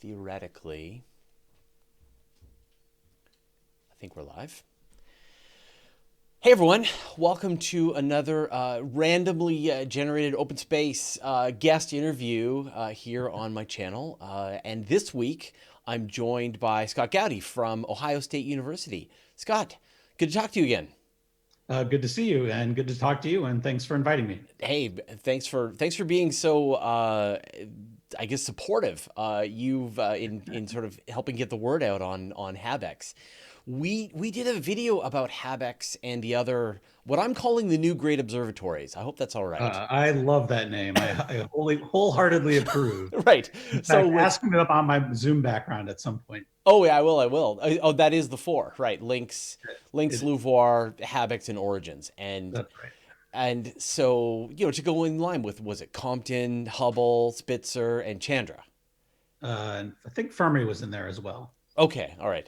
Theoretically, I think we're live. Hey everyone, welcome to another randomly generated open space guest interview here on my channel. And this week, I'm joined by Scott Gaudi from Ohio State University. Scott, good to talk to you again. Good to see you and good to talk to you, and thanks for inviting me. Hey, thanks for being so I guess supportive. You've in sort of helping get the word out on HabEx. We did a video about HabEx and the other what I'm calling the new great observatories. I hope that's all right. I love that name. I wholeheartedly approve. Right. In So fact, with ask me up on my Zoom background at some point. oh yeah, I will. I will. Oh, that is the four, right? Links, It, Louvoir, HabEx, and Origins, that's right. and so to go in line with was it Compton, Hubble, Spitzer, and Chandra. And I think Fermi was in there as well. Okay, all right.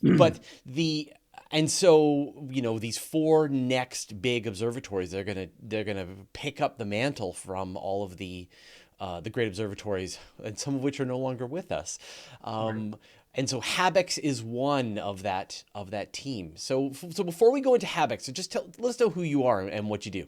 But the and so these four next big observatories they're gonna pick up the mantle from all of the great observatories, and some of which are no longer with us. Right. And so HabEx is one of that team. So before we go into HabEx, so just let us know who you are and what you do.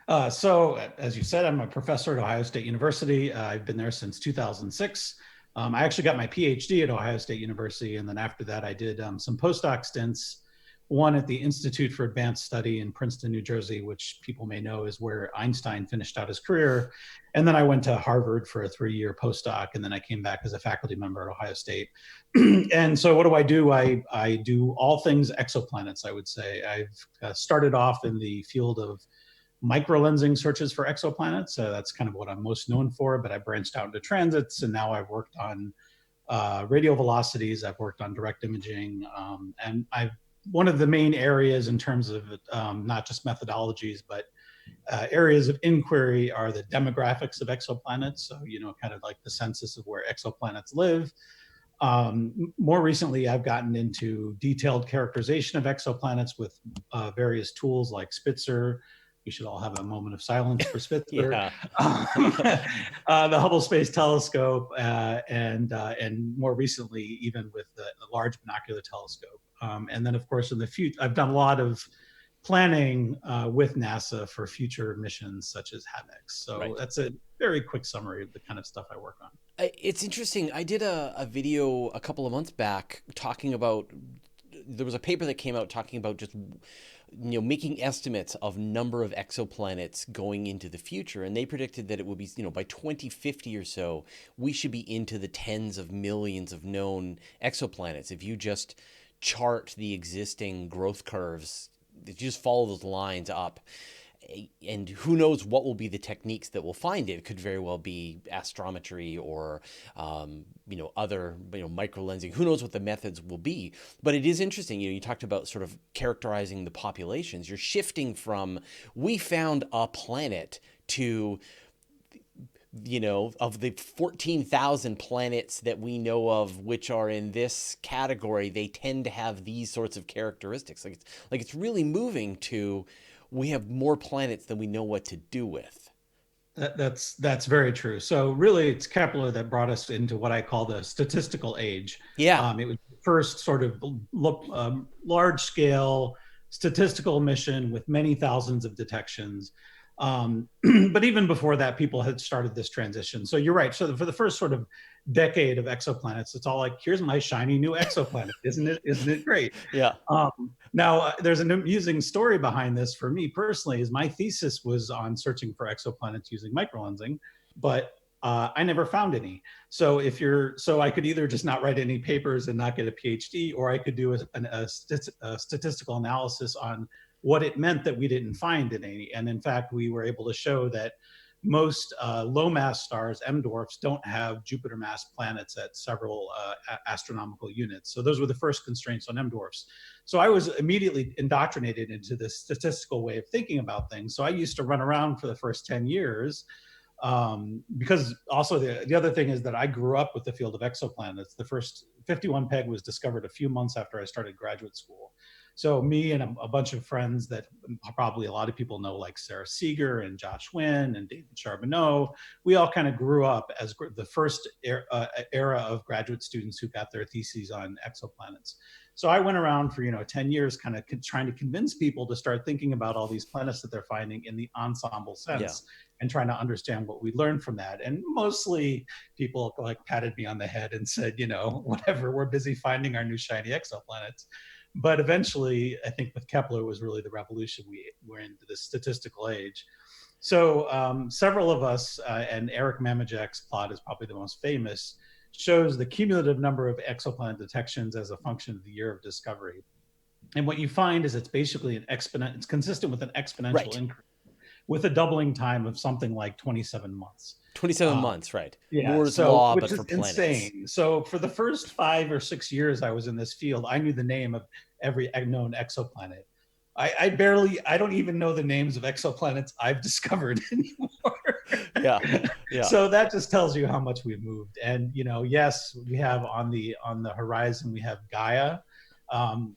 As you said, I'm a professor at Ohio State University. I've been there since 2006. I actually got my PhD at Ohio State University, and then after that, I did some postdoc stints. One at the Institute for Advanced Study in Princeton, New Jersey, which people may know is where Einstein finished out his career. And then I went to Harvard for a 3-year postdoc, and then I came back as a faculty member at Ohio State. And so, what do? I do all things exoplanets, I would say. I've started off in the field of microlensing searches for exoplanets. That's kind of what I'm most known for, but I branched out into transits, and now I've worked on radial velocities. I've worked on direct imaging, and I've one of the main areas in terms of not just methodologies, but areas of inquiry are the demographics of exoplanets. So, kind of like the census of where exoplanets live. More recently, I've gotten into detailed characterization of exoplanets with various tools like Spitzer. We should all have a moment of silence for Spitzer. Yeah. The Hubble Space Telescope, and more recently, even with the Large Binocular Telescope. And then, of course, in the future, I've done a lot of planning with NASA for future missions such as HabEx. So Right. that's a very quick summary of the kind of stuff I work on. It's interesting. I did a video a couple of months back talking about there was a paper that came out talking about just making estimates of number of exoplanets going into the future, and they predicted that it would be by 2050 or so we should be into the tens of millions of known exoplanets if you just chart the existing growth curves, if you just follow those lines up. And who knows what will be the techniques that will find it. It could very well be astrometry or other micro lensing. Who knows what the methods will be. But it is interesting. You talked about sort of characterizing the populations. You're shifting from we found a planet to of the 14,000 planets that we know of which are in this category, they tend to have these sorts of characteristics. It's really moving to we have more planets than we know what to do with. That's very true. So really, it's Kepler that brought us into what I call the statistical age. Yeah. It was the first sort of large scale statistical mission with many thousands of detections. But even before that, people had started this transition. So you're right. So for the first sort of decade of exoplanets, it's all like, here's my shiny new exoplanet. Isn't it? Isn't it great? Yeah. Now, there's an amusing story behind this for me personally. Is my thesis was on searching for exoplanets using microlensing, but I never found any. So I could either just not write any papers and not get a PhD, or I could do a statistical analysis on what it meant that we didn't find any. And in fact, we were able to show that most low mass stars, M dwarfs, don't have Jupiter mass planets at several astronomical units. So those were the first constraints on M dwarfs. So I was immediately indoctrinated into this statistical way of thinking about things. So I used to run around for the first 10 years because also the other thing is that I grew up with the field of exoplanets. The first 51 PEG was discovered a few months after I started graduate school. So me and a bunch of friends that probably a lot of people know, like Sarah Seeger and Josh Wynn and David Charbonneau, we all kind of grew up as the first era of graduate students who got their theses on exoplanets. So I went around for 10 years kind of trying to convince people to start thinking about all these planets that they're finding in the ensemble Yeah. sense and trying to understand what we learned from that. And mostly people like patted me on the head and said, whatever, we're busy finding our new shiny exoplanets. But eventually, I think with Kepler was really the revolution. We're into the statistical age. So several of us, and Eric Mamijak's plot is probably the most famous, shows the cumulative number of exoplanet detections as a function of the year of discovery. And what you find is it's basically an exponent. It's consistent with an exponential Right. increase with a doubling time of something like 27 months. 27 months, right. Yeah, Moore's so law, but which for is planets. insane. So for the first 5 or 6 years I was in this field, I knew the name of every known exoplanet. I don't even know the names of exoplanets I've discovered anymore. Yeah, yeah. So that just tells you how much we've moved. And yes, we have on the horizon we have Gaia,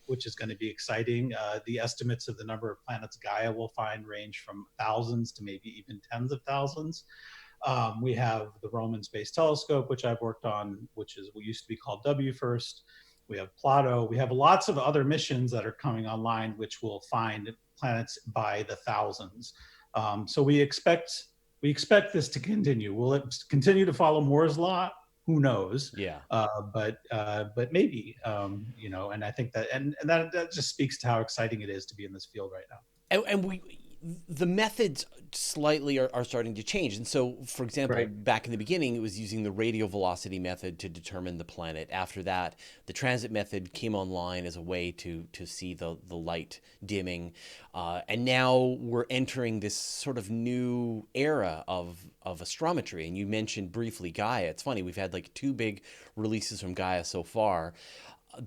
which is going to be exciting. The estimates of the number of planets Gaia will find range from thousands to maybe even tens of thousands. We have the Roman Space Telescope, which I've worked on, which is what used to be called WFIRST. We have Plato. We have lots of other missions that are coming online, which will find planets by the thousands. So we expect this to continue. Will it continue to follow Moore's law? Who knows? Yeah. But maybe, and I think that, and that just speaks to how exciting it is to be in this field right now. And the methods slightly are starting to change. And so, for example, Right. back in the beginning, it was using the radial velocity method to determine the planet. After that, the transit method came online as a way to see the light dimming. And now we're entering this sort of new era of astrometry. And you mentioned briefly Gaia. It's funny, we've had like 2 big releases from Gaia so far.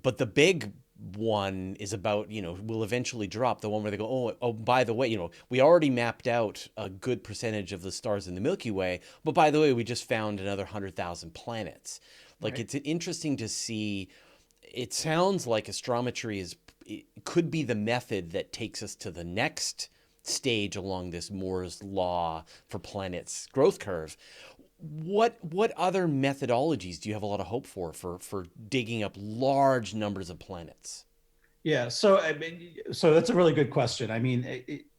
But the big one is about, will eventually drop, the one where they go, oh, by the way, we already mapped out a good percentage of the stars in the Milky Way, but by the way, we just found another 100,000 planets. Like, Right. it's interesting to see. It sounds like astrometry could be the method that takes us to the next stage along this Moore's law for planets growth curve. What other methodologies do you have a lot of hope for digging up large numbers of planets? Yeah, so I mean, so that's a really good question. I mean,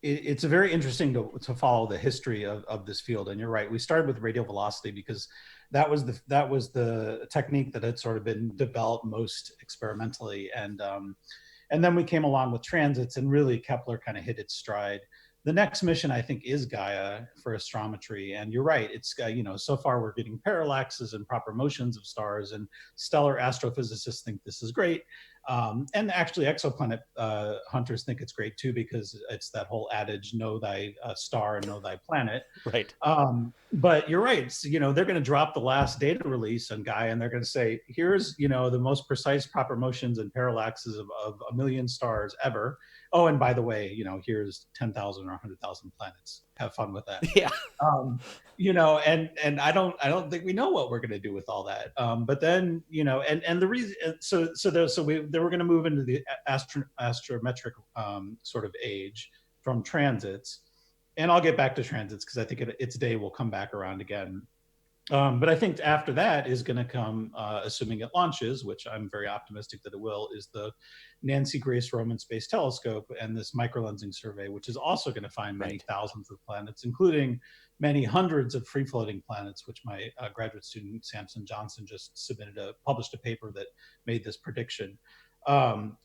it's a very interesting to follow the history of this field. And you're right, we started with radial velocity because that was the technique that had sort of been developed most experimentally, and then we came along with transits, and really Kepler kind of hit its stride. The next mission, I think, is Gaia for astrometry. And you're right, it's so far we're getting parallaxes and proper motions of stars, and stellar astrophysicists think this is great. And actually, exoplanet hunters think it's great too, because it's that whole adage: "Know thy star, and know thy planet." Right. But you're right. So, they're going to drop the last data release on Gaia, and they're going to say, "Here's the most precise proper motions and parallaxes of a million stars ever. Oh, and by the way, here's 10,000 or 100,000 planets. Have fun with that." Yeah. um, and I don't think we know what we're going to do with all that. But then, and the reason, they were going to move into the astrometric sort of age from transits, and I'll get back to transits because I think its day will come back around again. But I think after that is going to come, assuming it launches, which I'm very optimistic that it will, is the Nancy Grace Roman Space Telescope and this microlensing survey, which is also going to find many thousands of planets, including many hundreds of free-floating planets, which my graduate student Samson Johnson just published a paper that made this prediction.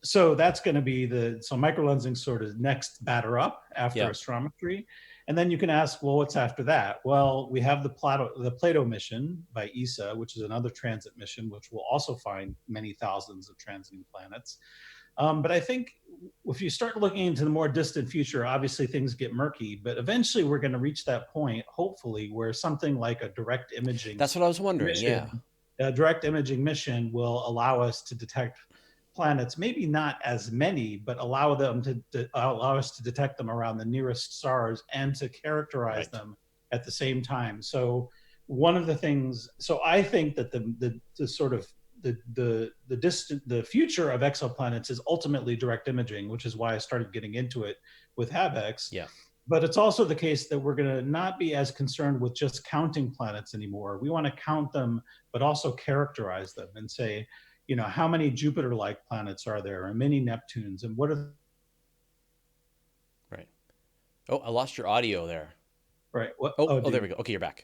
So that's going to be so microlensing sort of next batter up after astrometry. And then you can ask, well, what's after that? Well, we have the Plato mission by ESA, which is another transit mission, which will also find many thousands of transiting planets. But I think if you start looking into the more distant future, obviously things get murky, but eventually we're going to reach that point, hopefully, where something like a direct imaging That's what I was wondering. mission, a direct imaging mission will allow us to detect planets, maybe not as many, but allow us to detect them around the nearest stars and to characterize them at the same time. So one of the things, so I think that the sort of the future of exoplanets is ultimately direct imaging, which is why I started getting into it with HabEx. Yeah. But it's also the case that we're going to not be as concerned with just counting planets anymore. We want to count them, but also characterize them and say, how many Jupiter-like planets are there, and many Neptunes, and what are Right. Oh, I lost your audio there. right? What? Oh, there we go. Okay, you're back.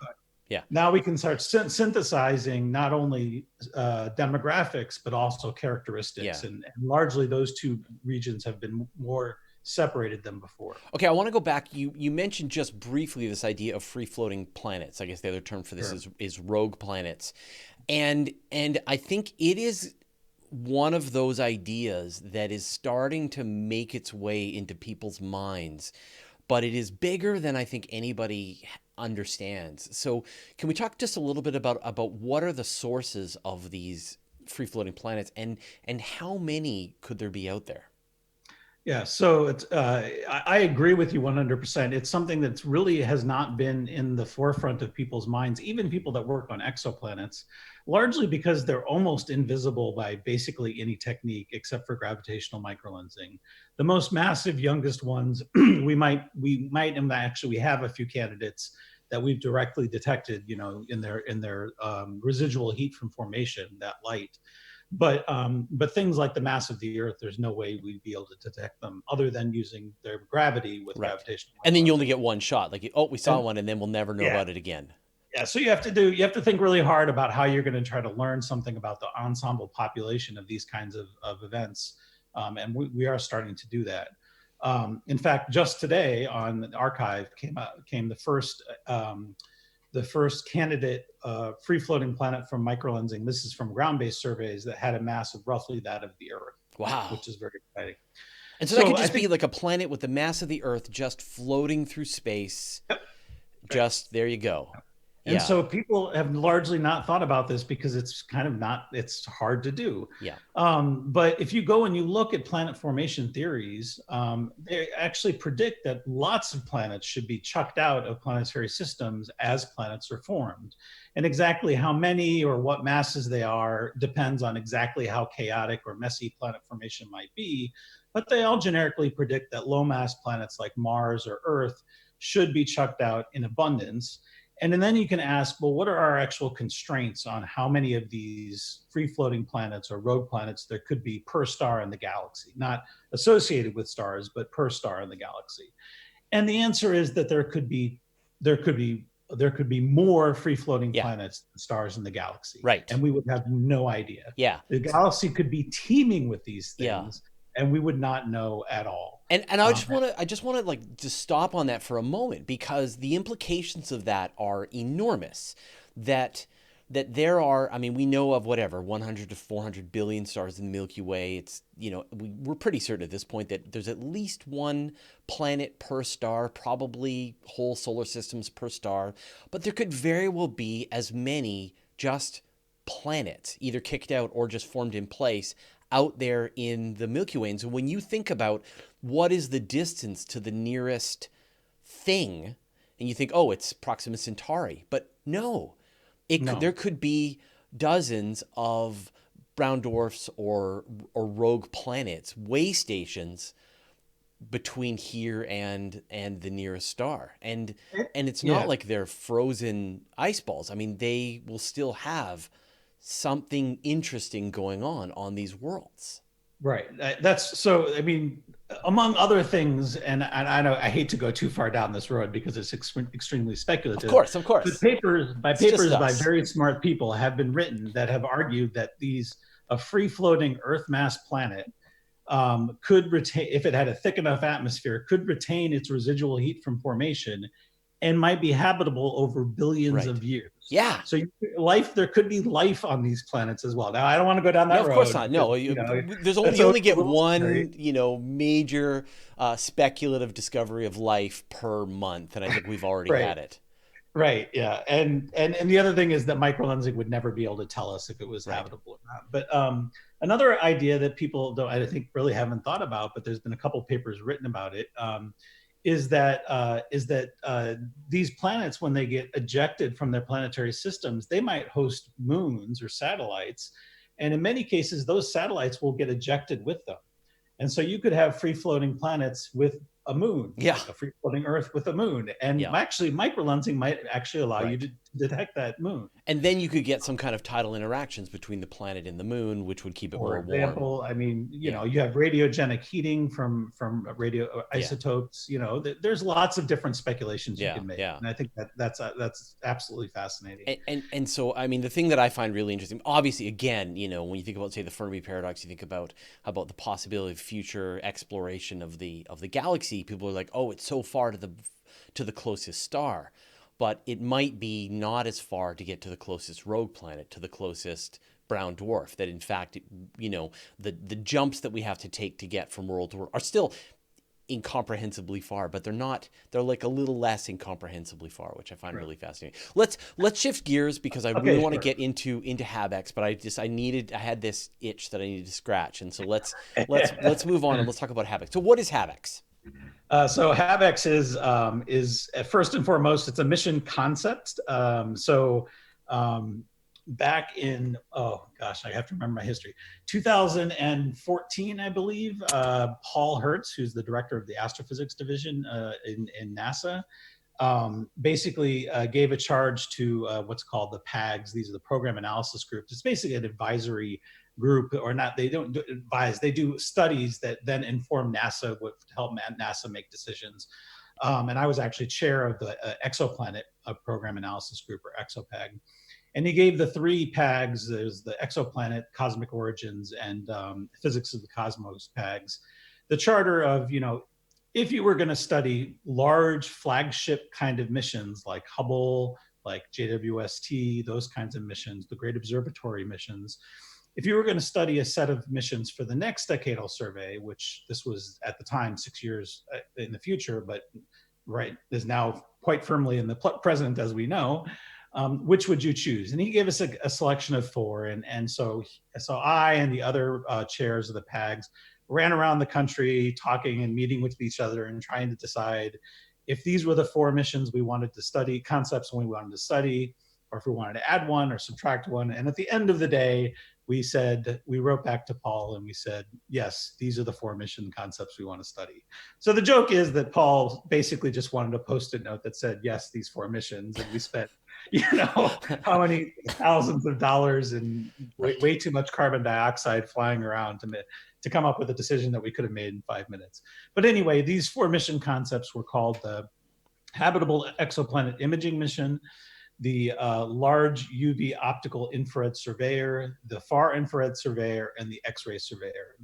Yeah. Now we can start synthesizing not only demographics but also characteristics, Yeah. and largely those two regions have been more separated than before. Okay, I want to go back. You mentioned just briefly this idea of free floating planets. I guess the other term for this is rogue planets, and I think it is one of those ideas that is starting to make its way into people's minds, but it is bigger than I think anybody understands. So, can we talk just a little bit about what are the sources of these free floating planets, and how many could there be out there? Yeah, so I agree with you 100%. It's something that's really has not been in the forefront of people's minds, even people that work on exoplanets, largely because they're almost invisible by basically any technique except for gravitational microlensing. The most massive, youngest ones, we might, and actually we have a few candidates that we've directly detected, in their residual heat from formation, that light. But things like the mass of the Earth, there's no way we'd be able to detect them other than using their gravity with Right. gravitational. And then you only get one shot. Like, oh, we saw And one, and then we'll never know about it again. yeah, so you have to think really hard about how you're going to try to learn something about the ensemble population of these kinds of events, and we are starting to do that. In fact, just today on the archive came the first candidate free floating planet from microlensing. This is from ground-based surveys that had a mass of roughly that of the Earth. Wow. Which is very exciting. And so that could just be like a planet with the mass of the Earth just floating through space. Yep. Just there you go. And so people have largely not thought about this because it's kind of it's hard to do. Yeah. But if you go and you look at planet formation theories, they actually predict that lots of planets should be chucked out of planetary systems as planets are formed. And exactly how many or what masses they are depends on exactly how chaotic or messy planet formation might be. But they all generically predict that low mass planets like Mars or Earth should be chucked out in abundance. And then you can ask, well, what are our actual constraints on how many of these free floating planets or rogue planets there could be per star in the galaxy, not associated with stars, but per star in the galaxy? And the answer is that there could be more free floating planets than stars in the galaxy. Right. And we would have no idea. Yeah. The galaxy could be teeming with these things, and we would not know at all. And I just want to like just stop on that for a moment, because the implications of that are enormous. That there are, I mean, we know of whatever 100 to 400 billion stars in the Milky Way. It's, we're pretty certain at this point that there's at least one planet per star, probably whole solar systems per star, but there could very well be as many just planets, either kicked out or just formed in place, out there in the Milky Way. And so when you think about what is the distance to the nearest thing, and you think, oh, it's Proxima Centauri, but no, there could be dozens of brown dwarfs or rogue planets, way stations between here and the nearest star. And it's not like they're frozen ice balls. I mean, they will still have something interesting going on these worlds. Right. That's so, I mean, among other things, and I know I hate to go too far down this road because it's extremely speculative. Of course. But papers by very smart people have been written that have argued that a free floating Earth mass planet could retain, if it had a thick enough atmosphere, could retain its residual heat from formation and might be habitable over billions of years. Yeah. So there could be life on these planets as well. Now, I don't want to go down that road. Of course not. No, you only get one, major speculative discovery of life per month, and I think we've already had it. Right. Yeah. And the other thing is that microlensing would never be able to tell us if it was habitable or not. But another idea that people don't, I think, really haven't thought about, but there's been a couple of papers written about it, is that these planets, when they get ejected from their planetary systems, they might host moons or satellites, And in many cases, those satellites will get ejected with them. And so you could have free floating planets with a moon, Yeah. like a free floating Earth with a moon. And Yeah. actually, microlensing might actually allow you Right. to detect that moon. And then you could get some kind of tidal interactions between the planet and the moon, which would keep it For more warm. example, I mean, you Yeah. know, you have radiogenic heating from radio Yeah. isotopes. You know, there's lots of different speculations you Yeah. can make, Yeah. and I think that's absolutely fascinating. And so, I mean, the thing that I find really interesting, obviously, again, you know, when you think about, say, the Fermi paradox, you think about the possibility of future exploration of the galaxy. People are like, oh, it's so far to the closest star, but it might be not as far to get to the closest rogue planet, to the closest brown dwarf. That in fact, you know, the jumps that we have to take to get from world to world are still incomprehensibly far, but they're like a little less incomprehensibly far, which I find really fascinating. Let's shift gears, because I really want to get into HabEx, but I had this itch that I needed to scratch, and so let's move on and let's talk about HabEx. So what is HabEx? So HabEx is first and foremost, it's a mission concept. Back in, oh gosh, I have to remember my history, 2014, I believe, Paul Hertz, who's the director of the astrophysics division in NASA, basically gave a charge to what's called the PAGs. These are the program analysis groups. It's basically an advisory group, or not, they don't advise, they do studies that then inform NASA, to help NASA make decisions. And I was actually chair of the Exoplanet program analysis group, or ExoPAG. And he gave the three PAGs, there's the Exoplanet, Cosmic Origins, and Physics of the Cosmos PAGs, the charter of, you know, if you were going to study large flagship kind of missions like Hubble, like JWST, those kinds of missions, the Great Observatory missions, if you were going to study a set of missions for the next decadal survey, which this was at the time 6 years in the future, but right is now quite firmly in the present, as we know, which would you choose? And he gave us a selection of four. And so I and the other chairs of the PAGs ran around the country talking and meeting with each other and trying to decide if these were the four missions we wanted to study, concepts we wanted to study, or if we wanted to add one or subtract one. And at the end of the day, we wrote back to Paul and we said, yes, these are the four mission concepts we want to study. So the joke is that Paul basically just wanted a Post-it note that said, yes, these four missions. And we spent, you know, how many thousands of dollars and way too much carbon dioxide flying around to come up with a decision that we could have made in 5 minutes. But anyway, these four mission concepts were called the Habitable Exoplanet Imaging Mission, the Large UV Optical Infrared Surveyor, the Far Infrared Surveyor, and the X-ray Surveyor.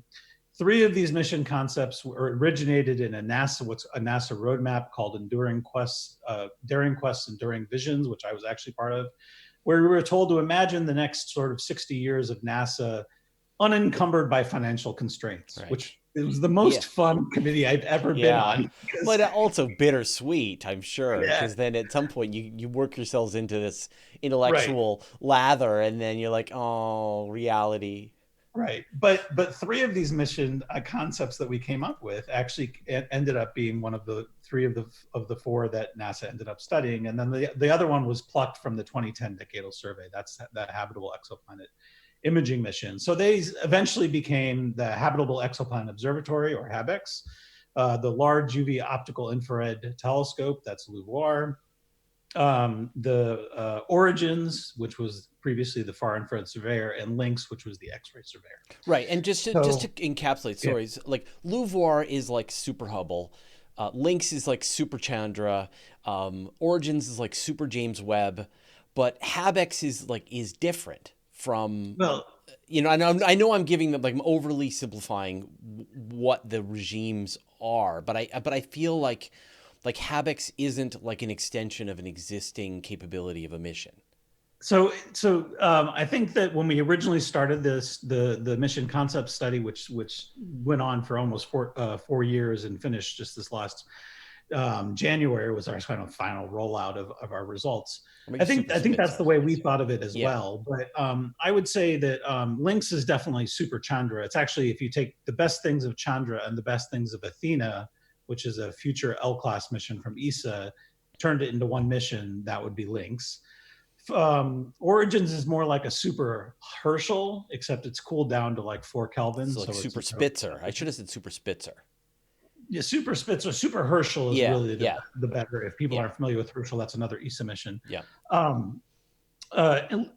Three of these mission concepts were originated in a NASA roadmap called Daring Quests, Enduring Visions, which I was actually part of, where we were told to imagine the next sort of 60 years of NASA unencumbered by financial constraints, right. Which it was the most fun committee I've ever been on. But also bittersweet, I'm sure, because then at some point you work yourselves into this intellectual lather, and then you're like, oh, reality. Right, but three of these mission concepts that we came up with actually ended up being one of the three of the four that NASA ended up studying, and then the other one was plucked from the 2010 Decadal Survey. That's the Habitable Exoplanet Imaging Mission. So they eventually became the Habitable Exoplanet Observatory, or HabEx, the Large UV Optical Infrared Telescope, that's LUVOIR, the Origins, which was previously the Far Infrared Surveyor, and Lynx, which was the X-ray Surveyor. Right, and just to encapsulate, sorry, like LUVOIR is like Super Hubble, Lynx is like Super Chandra, Origins is like Super James Webb, but HabEx is different from, you know, I know I'm giving them, like, I'm overly simplifying what the regimes are, but I feel like HabEx isn't like an extension of an existing capability of a mission. So I think that when we originally started the mission concept study, which went on for almost 4 years and finished just this last January, was our kind of final rollout of our results. I think that's the way we thought of it as well. But I would say that Lynx is definitely Super Chandra. It's actually, if you take the best things of Chandra and the best things of Athena, which is a future L-class mission from ESA, turned it into one mission, that would be Lynx. Origins is more like a super Herschel, except it's cooled down to like 4 Kelvin. So like So it's Super Spitzer. I should have said Super Spitzer. yeah, super Spitzer, super Herschel is Yeah, really yeah, the better. If people yeah, aren't familiar with Herschel, that's another ESA mission. yeah. Um, and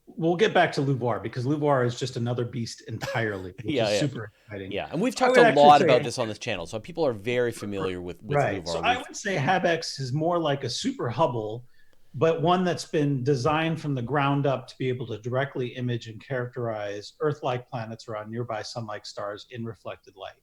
we'll get back to LUVOIR because LUVOIR is just another beast entirely, which Yeah, is yeah. super exciting. Yeah, and we've I talked would a actually lot say, about this on this channel, so people are very familiar with right. So LUVAR. I would say HabEx is more like a super Hubble, but one that's been designed from the ground up to be able to directly image and characterize Earth-like planets around nearby sun-like stars in reflected light.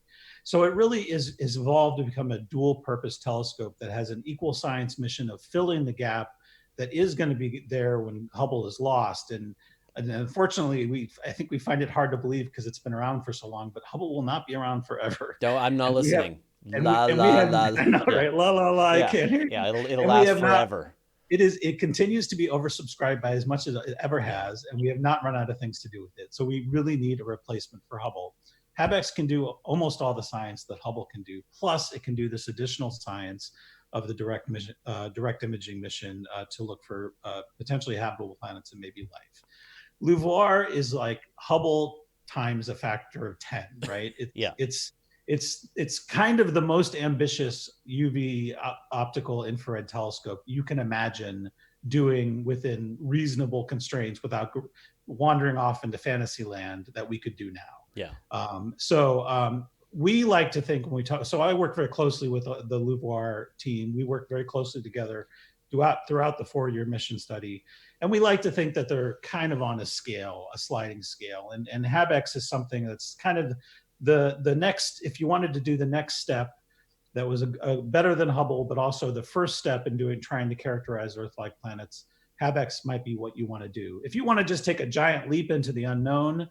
So it really is evolved to become a dual-purpose telescope that has an equal science mission of filling the gap that is going to be there when Hubble is lost. And unfortunately, I think we find it hard to believe because it's been around for so long, but Hubble will not be around forever. No, I'm not And we have listening. and we La and we la have la. I know, Yeah, right? La la la, I yeah, can't hear yeah. you. It'll And we last have not forever. it continues to be oversubscribed by as much as it ever Yeah, has, and we have not run out of things to do with it. So we really need a replacement for Hubble. HabEx can do almost all the science that Hubble can do, plus it can do this additional science of the direct imaging mission to look for potentially habitable planets and maybe life. LUVOIR is like Hubble times a factor of 10, right? yeah, It's kind of the most ambitious UV optical infrared telescope you can imagine doing within reasonable constraints without wandering off into fantasy land that we could do now. yeah. We like to think when we talk. So I work very closely with the LUVOIR team. We work very closely together throughout the 4-year mission study, and we like to think that they're kind of on a scale, a sliding scale. And HabEx is something that's kind of the next. If you wanted to do the next step, that was a better than Hubble, but also the first step in trying to characterize Earth-like planets. HabEx might be what you want to do. If you want to just take a giant leap into the unknown,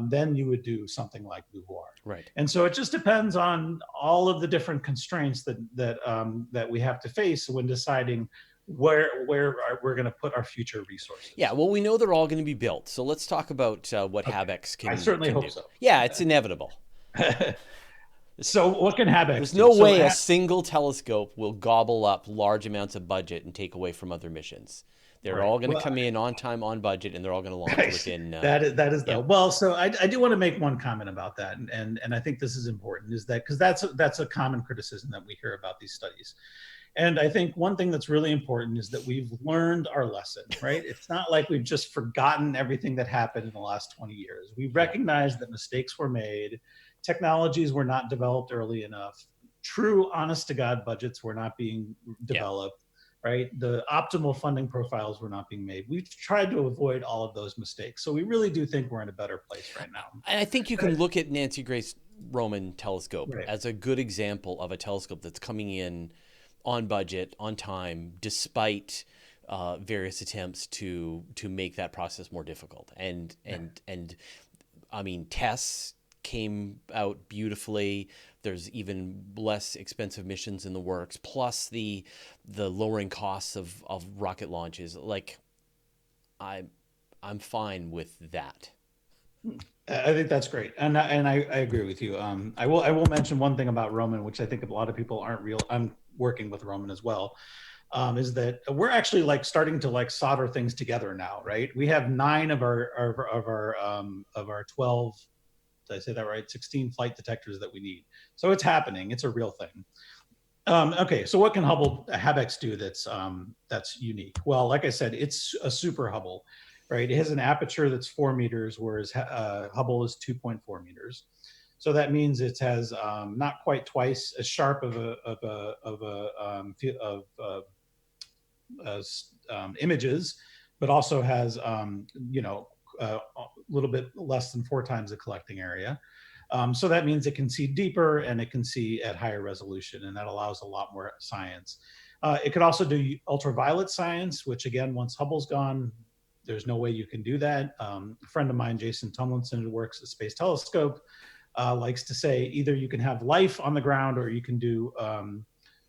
then you would do something like LUVOIR. Right. And so it just depends on all of the different constraints that we have to face when deciding where we're going to put our future resources. Yeah, well, we know they're all going to be built, so let's talk about what HabEx can. I certainly can hope do. so. Yeah, it's inevitable. So what can HabEx There's do? no way a single telescope will gobble up large amounts of budget and take away from other missions. They're all going to come in on time, on budget, and they're all going to launch within. That is though. Well, so I do want to make one comment about that, and I think this is important, is that because that's a common criticism that we hear about these studies. And I think one thing that's really important is that we've learned our lesson, right? It's not like we've just forgotten everything that happened in the last 20 years. We recognize that mistakes were made, technologies were not developed early enough, true honest to God budgets were not being developed, right? The optimal funding profiles were not being made. We've tried to avoid all of those mistakes. So we really do think we're in a better place right now. And I think you can look at Nancy Grace Roman telescope as a good example of a telescope that's coming in on budget, on time, despite various attempts to make that process more difficult. And I mean, tests came out beautifully. There's even less expensive missions in the works, plus the lowering costs of rocket launches. Like, I'm fine with that. I think that's great, and I agree with you. I will mention one thing about Roman, which I think a lot of people aren't real. I'm working with Roman as well. Is that we're actually like starting to like solder things together now, right? We have 9 of our 12. Did I say that right? 16 flight detectors that we need. So it's happening. It's a real thing. Okay, so what can HabEx do that's unique? Well, like I said, it's a super Hubble, right? It has an aperture that's 4 meters, whereas Hubble is 2.4 meters. So that means it has not quite twice as sharp images, but also has a little bit less than 4 times the collecting area. So that means it can see deeper and it can see at higher resolution, and that allows a lot more science. It could also do ultraviolet science, which again, once Hubble's gone, there's no way you can do that. A friend of mine, Jason Tomlinson, who works at Space Telescope, likes to say either you can have life on the ground or you can do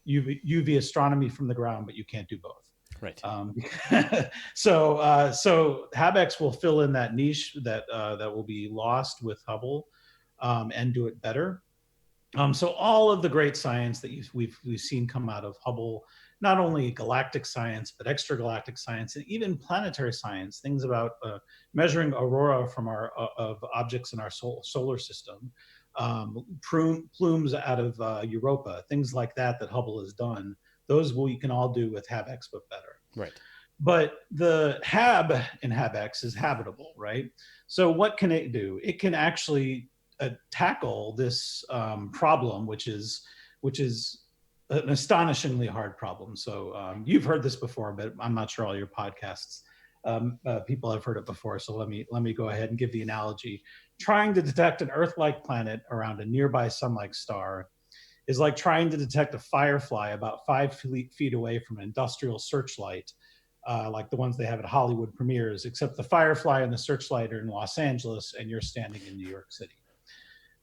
UV astronomy from the ground, but you can't do both. Right. So HabEx will fill in that niche that will be lost with Hubble, and do it better. So all of the great science that we've seen come out of Hubble not only galactic science, but extragalactic science, and even planetary science, things about measuring aurora from of objects in our solar system, plumes out of Europa, things like that Hubble has done. Those we can all do with HabEx, but better. Right. But the Hab in HabEx is habitable, right? So what can it do? It can actually tackle this problem, which is an astonishingly hard problem. So you've heard this before, but I'm not sure all your podcasts people have heard it before. So let me go ahead and give the analogy. Trying to detect an Earth-like planet around a nearby sun-like star is like trying to detect a firefly about 5 feet away from an industrial searchlight, like the ones they have at Hollywood premieres, except the firefly and the searchlight are in Los Angeles and you're standing in New York City,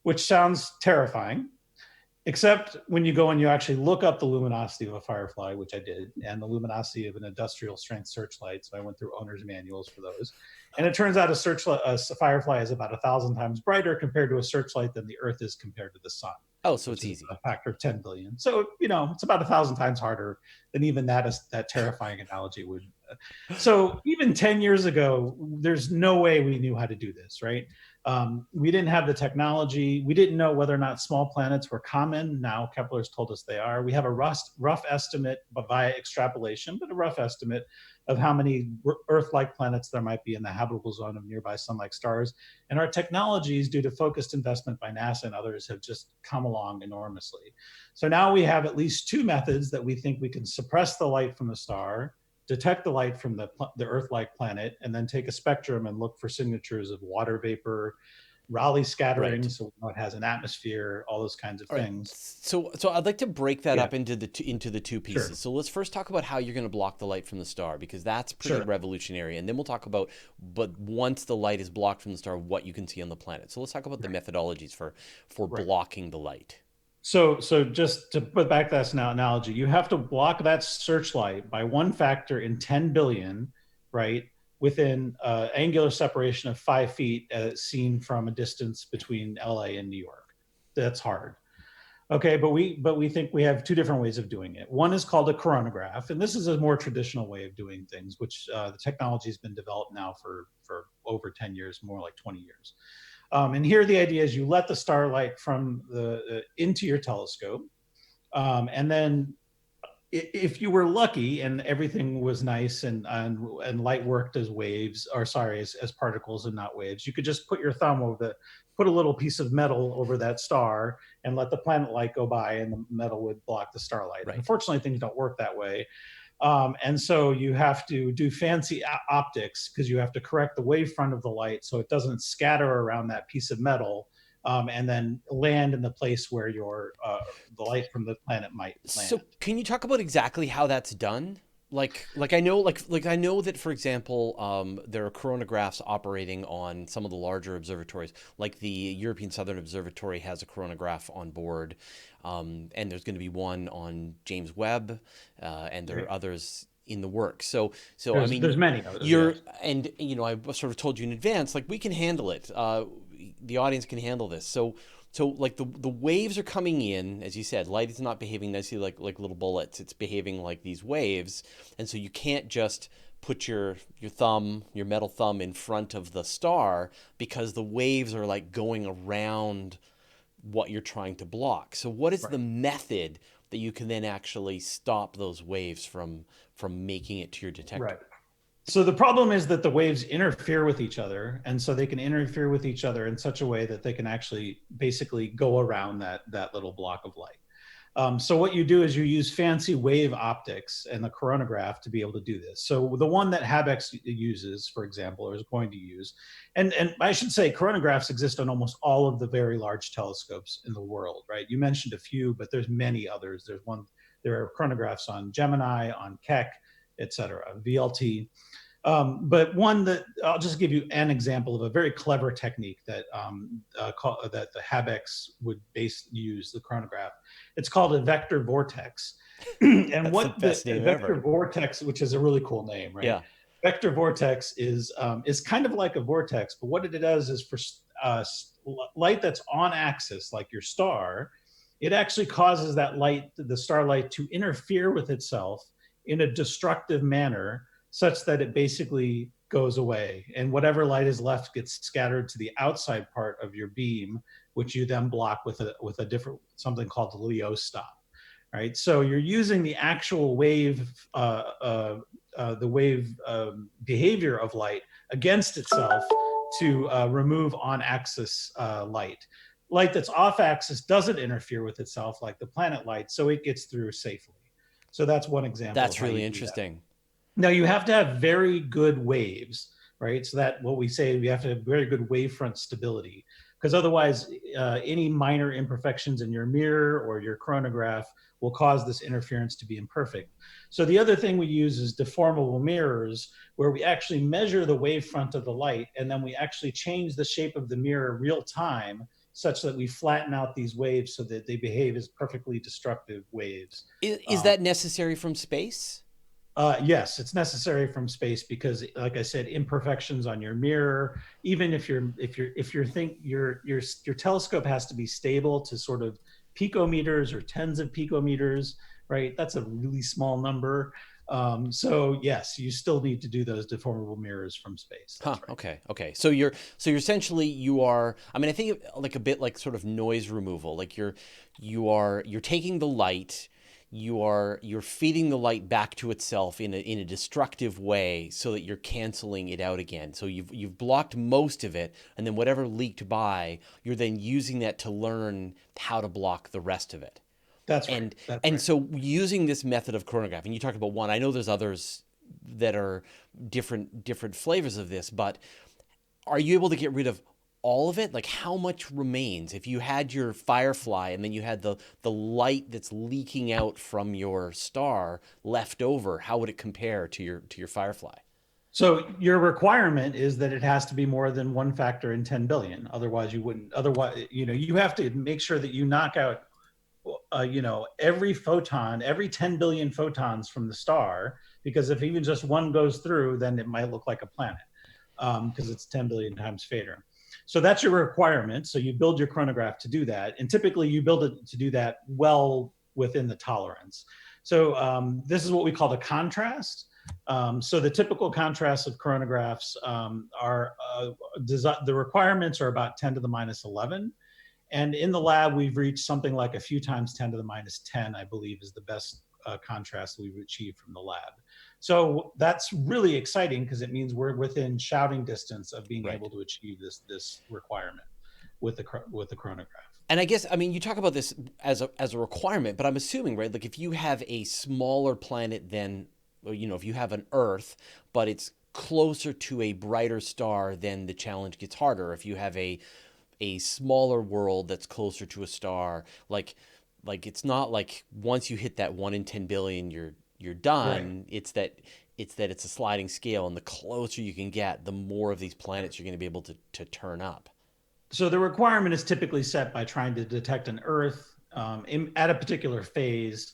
which sounds terrifying. Except when you go and you actually look up the luminosity of a firefly, which I did, and the luminosity of an industrial strength searchlight. So I went through owner's manuals for those. And it turns out a firefly is about 1,000 times brighter compared to a searchlight than the Earth is compared to the sun. Oh, so it's easy. A factor of 10 billion. So, it's about 1,000 times harder than even that terrifying analogy would. So even 10 years ago, there's no way we knew how to do this, right? We didn't have the technology. We didn't know whether or not small planets were common. Now Kepler's told us they are. We have a rough estimate, but via extrapolation, but a rough estimate of how many Earth-like planets there might be in the habitable zone of nearby sun-like stars. And our technologies, due to focused investment by NASA and others, have just come along enormously. So now we have at least two methods that we think we can suppress the light from the star, detect the light from the Earth-like planet, and then take a spectrum and look for signatures of water vapor, Rayleigh scattering, Right. so we know it has an atmosphere, all those kinds of All right. things. So I'd like to break that Yeah. up into the two pieces. Sure. So let's first talk about how you're going to block the light from the star, because that's pretty Sure. revolutionary. And then we'll talk about, but once the light is blocked from the star, what you can see on the planet. So let's talk about the methodologies for Right. blocking the light. So just to put back that analogy, you have to block that searchlight by one factor in 10 billion, right? Within angular separation of 5 feet seen from a distance between LA and New York. That's hard. Okay, but we think we have two different ways of doing it. One is called a coronagraph, and this is a more traditional way of doing things, which the technology has been developed now for over 10 years, more like 20 years. And here the idea is you let the starlight from into your telescope, and then if you were lucky and everything was nice and light worked as waves, or sorry, as particles and not waves, you could just put your thumb put a little piece of metal over that star and let the planet light go by, and the metal would block the starlight. Right. Unfortunately, things don't work that way. And so you have to do fancy optics, because you have to correct the wavefront of the light so it doesn't scatter around that piece of metal, and then land in the place where the light from the planet might land. So can you talk about exactly how that's done? Like I know that, for example, there are coronagraphs operating on some of the larger observatories, like the European Southern Observatory has a coronagraph on board, and there's going to be one on James Webb, and there are others in the works. So I mean, there's many others. And I sort of told you in advance, like we can handle it. The audience can handle this. So like the waves are coming in, as you said, light is not behaving nicely like little bullets. It's behaving like these waves. And so you can't just put your metal thumb in front of the star, because the waves are like going around what you're trying to block. So what is the method that you can then actually stop those waves from making it to your detector? Right. So the problem is that the waves interfere with each other, and so they can interfere with each other in such a way that they can actually basically go around that little block of light. So what you do is you use fancy wave optics and the coronagraph to be able to do this. So the one that HabEx uses, for example, or is going to use, and I should say coronagraphs exist on almost all of the very large telescopes in the world, right? You mentioned a few, but there's many others. There are chronographs on Gemini, on Keck, et cetera, VLT. But one that I'll just give you an example of a very clever technique that that the HabEx would use the chronograph. It's called a vector vortex. And what the vector vortex, which is a really cool name, right? Yeah. Vector vortex is kind of like a vortex, but what it does is for light that's on axis, like your star, it actually causes that light, the starlight, to interfere with itself in a destructive manner, such that it basically goes away, and whatever light is left gets scattered to the outside part of your beam, which you then block with a different, something called the Leo stop. Right, so you're using the actual wave, the wave behavior of light against itself to remove on-axis light. Light that's off-axis doesn't interfere with itself like the planet light, so it gets through safely. So that's one example of That's how you really do that. interesting. Now you have to have very good waves, right? So that what we say, we have to have very good wavefront stability, because otherwise any minor imperfections in your mirror or your chronograph will cause this interference to be imperfect. So the other thing we use is deformable mirrors, where we actually measure the wavefront of the light, and then we actually change the shape of the mirror real time, such that we flatten out these waves so that they behave as perfectly destructive waves. Is that necessary from space? Yes, it's necessary from space because, like I said, imperfections on your mirror. Even if your telescope has to be stable to sort of picometers or tens of picometers, right? That's a really small number. So yes, you still need to do those deformable mirrors from space. Huh. That's right. Okay. Okay. So you're essentially you are. I mean, I think like a bit like sort of noise removal. Like you're taking the light, you're feeding the light back to itself in a destructive way, so that you're canceling it out again. So you've blocked most of it, and then whatever leaked by, you're then using that to learn how to block the rest of it. That's right. And That's and right. so using this method of chronograph, and you talked about one. I know there's others that are different flavors of this, but are you able to get rid of all of it? Like how much remains if you had your firefly and then you had the light that's leaking out from your star left over? How would it compare to your firefly? So your requirement is that it has to be more than one factor in 10 billion. Otherwise, you wouldn't. Otherwise, you have to make sure that you knock out every photon, every 10 billion photons from the star, because if even just one goes through, then it might look like a planet, because it's 10 billion times fader. So that's your requirement. So you build your chronograph to do that. And typically you build it to do that well within the tolerance. So this is what we call the contrast. So the typical contrast of chronographs are the requirements are about 10 to the minus 11. And in the lab, we've reached something like a few times 10 to the minus 10, I believe, is the best contrast we've achieved from the lab. So that's really exciting because it means we're within shouting distance of being Right. able to achieve this requirement with the chronograph. And I guess, I mean, you talk about this as a requirement, but I'm assuming, right? Like if you have a smaller planet than, if you have an Earth, but it's closer to a brighter star, then the challenge gets harder. If you have a smaller world that's closer to a star, like it's not like once you hit that 1 in 10 billion, you're Right. done. It's a sliding scale, and the closer you can get, the more of these planets you're going to be able to turn up. So the requirement is typically set by trying to detect an Earth at a particular phase,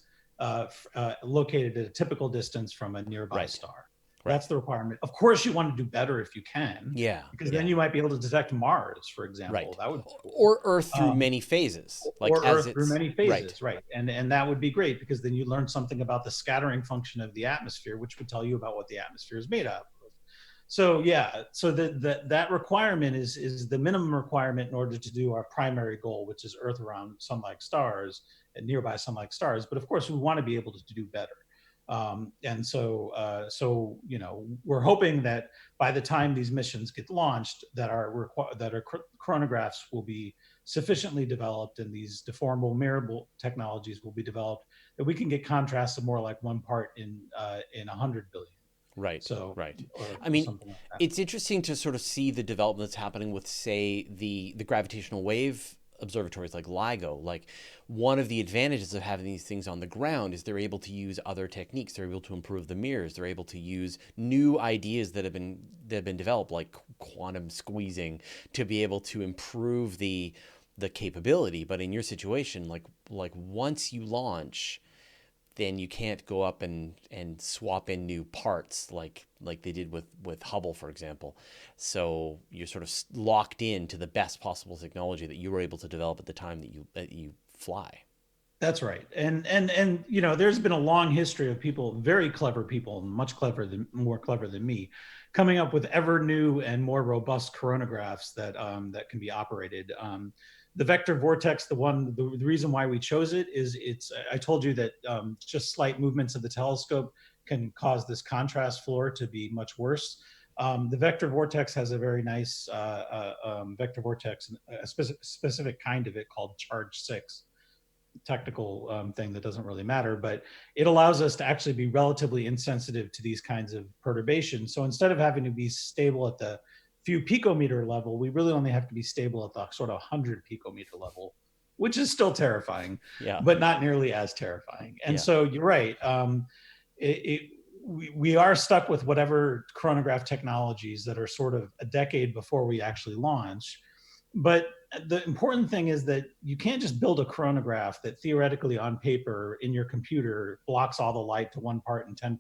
located at a typical distance from a nearby Right. star. Right. That's the requirement. Of course, you want to do better if you can, Yeah. because then Yeah. you might be able to detect Mars, for example. Right. That would be cool. Or Earth through Um, many phases, like or as Earth through it's many right. phases, right? And that would be great because then you learn something about the scattering function of the atmosphere, which would tell you about what the atmosphere is made of. So yeah, so that requirement is the minimum requirement in order to do our primary goal, which is Earth around sun-like stars and nearby sun-like stars. But of course, we want to be able to do better. And so we're hoping that by the time these missions get launched, that our chronographs will be sufficiently developed, and these deformable mirror technologies will be developed, that we can get contrasts of more like one part in 100 billion. Right, So, right. or I mean, something like that. it's interesting to sort of see the development that's happening with, say, the gravitational wave observatories like LIGO. Like, one of the advantages of having these things on the ground is they're able to use other techniques. They're able to improve the mirrors. They're able to use new ideas that have been developed, like quantum squeezing, to be able to improve the capability. But in your situation, like once you launch, then you can't go up and swap in new parts like they did with Hubble, for example. So you're sort of locked in to the best possible technology that you were able to develop at the time that you fly. That's right. And you know, there's been a long history of people, very clever people, much more clever than me, coming up with ever new and more robust coronagraphs that can be operated. The Vector Vortex, the reason why we chose it is I told you that just slight movements of the telescope can cause this contrast floor to be much worse. The Vector Vortex has a very nice Vector Vortex, a specific kind of it called Charge 6, technical thing that doesn't really matter, but it allows us to actually be relatively insensitive to these kinds of perturbations. So instead of having to be stable at the few picometer level, we really only have to be stable at the sort of 100 picometer level, which is still terrifying, Yeah. but not nearly as terrifying. And Yeah. so you're right. We are stuck with whatever chronograph technologies that are sort of a decade before we actually launch. But the important thing is that you can't just build a chronograph that theoretically on paper in your computer blocks all the light to one part in 10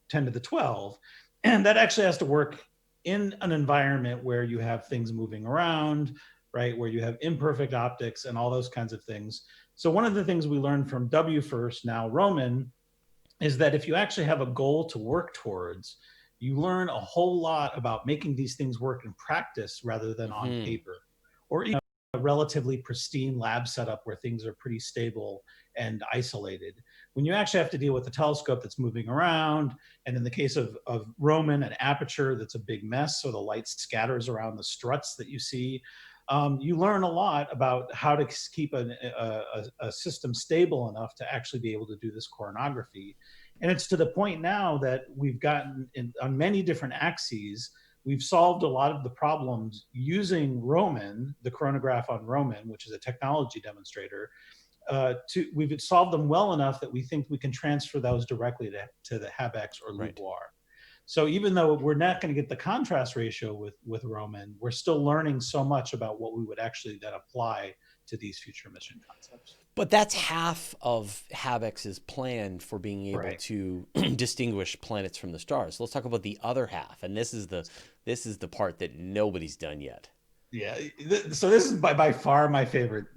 to the 12. And that actually has to work in an environment where you have things moving around, right? Where you have imperfect optics and all those kinds of things. So one of the things we learned from W First, now Roman, is that if you actually have a goal to work towards, you learn a whole lot about making these things work in practice rather than on paper, or even a relatively pristine lab setup where things are pretty stable and isolated. When you actually have to deal with a telescope that's moving around, and in the case of Roman, an aperture that's a big mess, so the light scatters around the struts that you see, you learn a lot about how to keep a system stable enough to actually be able to do this coronography. And it's to the point now that we've gotten on many different axes, we've solved a lot of the problems using Roman, the chronograph on Roman, which is a technology demonstrator. We've solved them well enough that we think we can transfer those directly to the HabEx or Right. Louvois. So even though we're not going to get the contrast ratio with Roman, we're still learning so much about what we would actually then apply to these future mission concepts. But that's half of HabEx's plan for being able Right. to distinguish planets from the stars. So let's talk about the other half, and this is the part that nobody's done yet. Yeah. So this is by far my favorite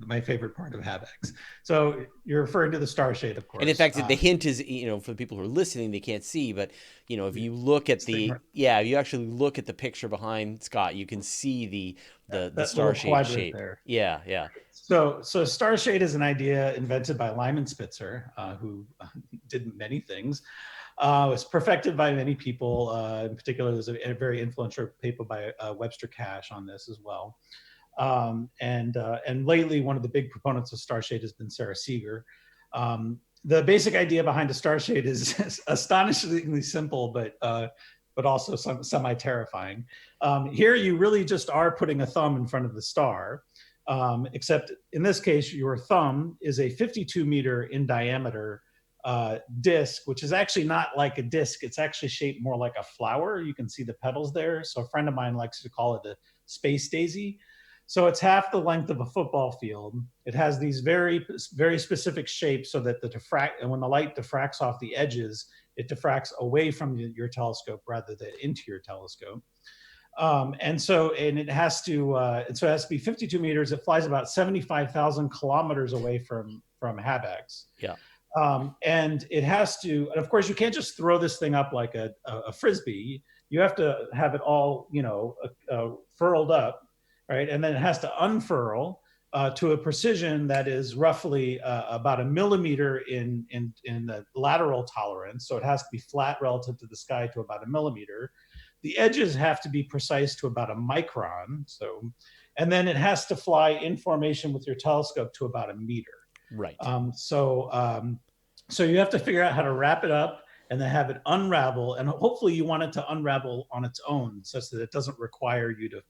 part of HabEx. So you're referring to the star shade, of And in course. fact, the hint is, for the people who are listening, they can't see, but if you look at if you actually look at the picture behind Scott, you can see the star shade shape there. Yeah, yeah. So star shade is an idea invented by Lyman Spitzer, who did many things. It was perfected by many people. In particular, there's a very influential paper by Webster Cash on this as well. And lately, one of the big proponents of starshade has been Sarah Seeger. The basic idea behind a starshade is astonishingly simple, but also semi-terrifying. Here, you really just are putting a thumb in front of the star, except in this case, your thumb is a 52 meter in diameter disc, which is actually not like a disc. It's actually shaped more like a flower. You can see the petals there. So a friend of mine likes to call it a space daisy. So it's half the length of a football field. It has these very, very specific shapes so that and when the light diffracts off the edges, it diffracts away from your telescope rather than into your telescope. And it has to be 52 meters. It flies about 75,000 kilometers away from HabEx. Yeah. And it has to, and of course, you can't just throw this thing up like a frisbee. You have to have it all, furled up, right? And then it has to unfurl to a precision that is roughly about a millimeter in the lateral tolerance. So it has to be flat relative to the sky to about a millimeter. The edges have to be precise to about a micron. And then it has to fly in formation with your telescope to about a meter. Right. So you have to figure out how to wrap it up and then have it unravel. And hopefully you want it to unravel on its own such that it doesn't require you to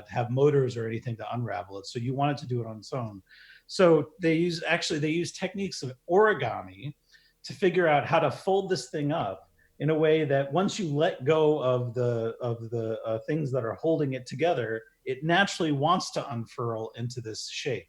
have motors or anything to unravel it. So you want it to do it on its own. So they use techniques of origami to figure out how to fold this thing up in a way that once you let go of the things that are holding it together, it naturally wants to unfurl into this shape.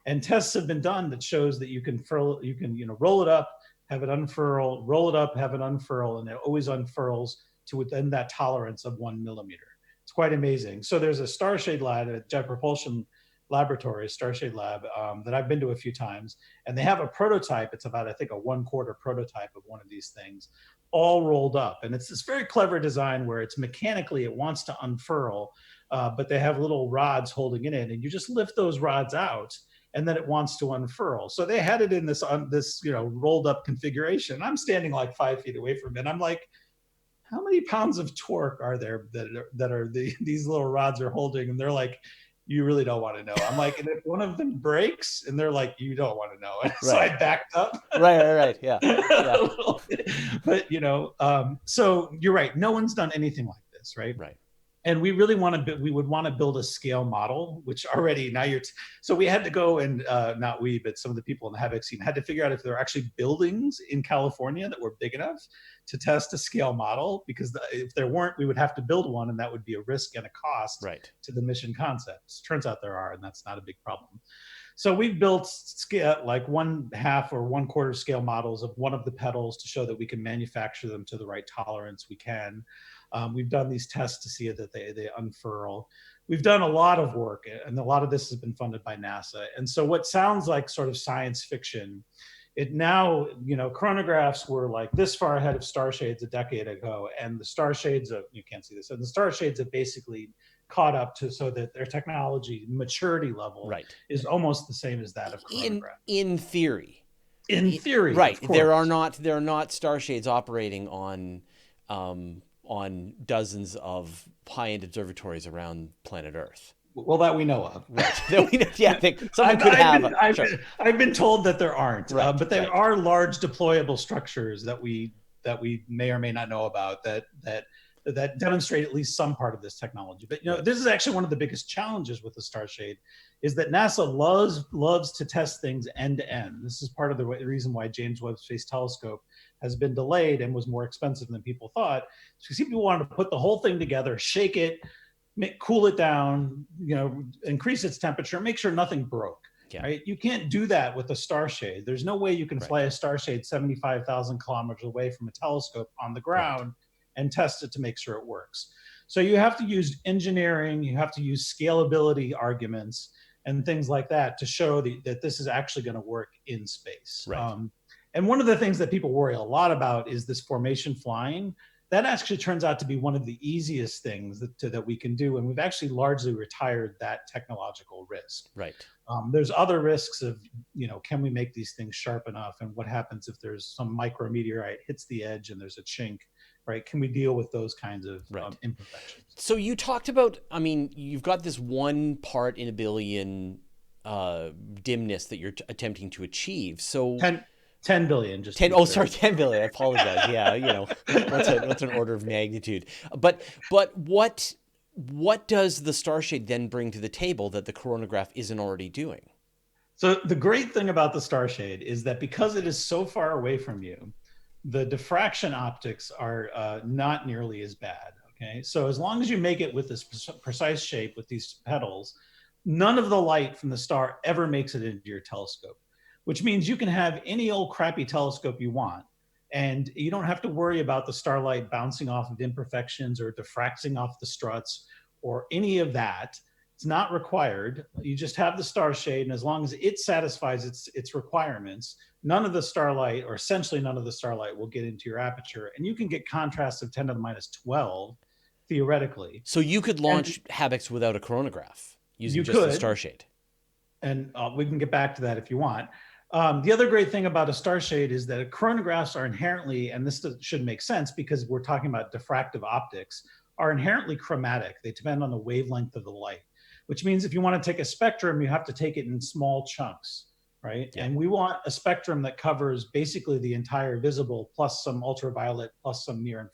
And tests have been done that shows that you can roll it up, have it unfurl, roll it up, have it unfurl, and it always unfurls to within that tolerance of 1 millimeter. It's quite amazing. So there's a starshade lab at Jet Propulsion laboratory, Starshade Lab, that I've been to a few times, and they have a prototype. It's about, I think, a 1/4 prototype of one of these things, all rolled up. And it's this very clever design where it's mechanically, it wants to unfurl, but they have little rods holding it in, and you just lift those rods out, and then it wants to unfurl. So they had it in this rolled up configuration. I'm standing like 5 feet away from it. I'm like, how many pounds of torque are there these little rods are holding? And they're like, you really don't want to know. I'm like, and if one of them breaks, and they're like, you don't want to know. And so I backed up. Right. Yeah. But so you're right. No one's done anything like this, right? Right. And we really we would want to build a scale model, which already now so we had to go and not we, but some of the people in the HabEx team had to figure out if there are actually buildings in California that were big enough to test a scale model, because if there weren't, we would have to build one, and that would be a risk and a cost to the mission concepts. Turns out there are, and that's not a big problem. So we've built scale, like 1/2 or 1/4 scale models of one of the petals to show that we can manufacture them to the right tolerance we can. We've done these tests to see that they unfurl. We've done a lot of work, and a lot of this has been funded by NASA. And so what sounds like sort of science fiction, it now, chronographs were like this far ahead of starshades a decade ago, and the starshades you can't see this, and the starshades have basically caught up to, so that their technology maturity level is almost the same as that of chronograph. In theory. In theory, right? There are not starshades operating on dozens of high-end observatories around planet Earth. Well, that we know of. Right. Yeah, someone could have. I've been told that there aren't, but there are large deployable structures that we may or may not know about that demonstrate at least some part of this technology. But this is actually one of the biggest challenges with the Starshade, is that NASA loves to test things end to end. This is part of the reason why James Webb Space Telescope has been delayed and was more expensive than people thought. Because people wanted to put the whole thing together, shake it, cool it down, increase its temperature, make sure nothing broke. Yeah. Right? You can't do that with a Starshade. There's no way you can fly a Starshade 75,000 kilometers away from a telescope on the ground and test it to make sure it works. So you have to use engineering, you have to use scalability arguments and things like that to show that this is actually going to work in space. Right. And one of the things that people worry a lot about is this formation flying. That actually turns out to be one of the easiest things that we can do. And we've actually largely retired that technological risk. Right. There's other risks of, can we make these things sharp enough? And what happens if there's some micrometeorite hits the edge and there's a chink, right? Can we deal with those kinds of imperfections? So you talked about, you've got this 1 part in a billion dimness that you're attempting to achieve. So 10 billion, just 10. Oh, sorry, 10 billion. I apologize. Yeah, what's an order of magnitude? But what does the Starshade then bring to the table that the Coronagraph isn't already doing? So the great thing about the Starshade is that because it is so far away from you, the diffraction optics are not nearly as bad. Okay, so as long as you make it with this precise shape with these petals, none of the light from the star ever makes it into your telescope, which means you can have any old crappy telescope you want, and you don't have to worry about the starlight bouncing off of imperfections or diffracting off the struts or any of that. It's not required. You just have the Starshade, and as long as it satisfies its requirements, none of the starlight, or essentially none of the starlight, will get into your aperture, and you can get contrast of 10 to the minus 12 theoretically. So you could launch HabEx without a Coronagraph using just the Starshade. And we can get back to that if you want. The other great thing about a Starshade is that chronographs are inherently, and this should make sense because we're talking about diffractive optics, are inherently chromatic. They depend on the wavelength of the light, which means if you want to take a spectrum, you have to take it in small chunks, right? Yeah. And we want a spectrum that covers basically the entire visible plus some ultraviolet plus some near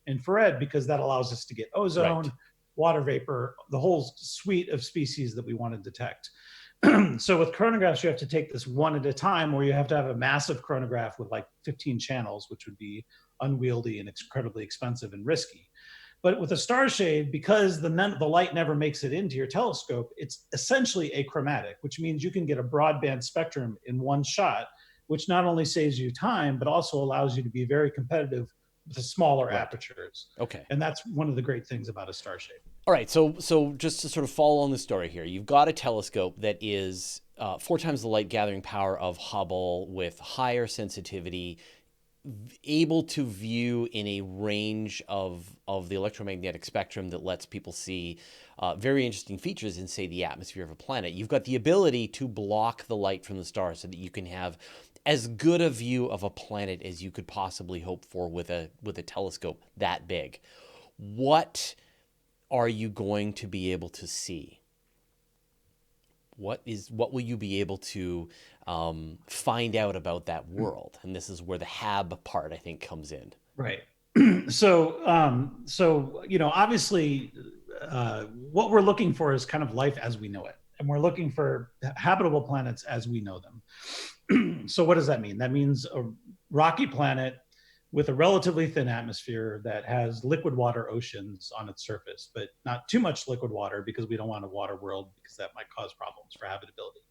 infrared, because that allows us to get ozone, water vapor, the whole suite of species that we want to detect. So with chronographs, you have to take this one at a time, or you have to have a massive chronograph with like 15 channels, which would be unwieldy and incredibly expensive and risky. But with a Starshade, because the light never makes it into your telescope, it's essentially achromatic, which means you can get a broadband spectrum in one shot, which not only saves you time, but also allows you to be very competitive with the smaller apertures. Okay. And that's one of the great things about a Starshade. All right, so just to sort of follow on the story here, you've got a telescope that is 4 times the light gathering power of Hubble with higher sensitivity, able to view in a range of the electromagnetic spectrum that lets people see very interesting features in, say, the atmosphere of a planet. You've got the ability to block the light from the stars so that you can have as good a view of a planet as you could possibly hope for with a telescope that big. What are you going to be able to see? What will you be able to find out about that world? And this is where the Hab part, I think, comes in. Right. So obviously, what we're looking for is kind of life as we know it, and we're looking for habitable planets as we know them. So what does that mean? That means a rocky planet with a relatively thin atmosphere that has liquid water oceans on its surface, but not too much liquid water because we don't want a water world because that might cause problems for habitability.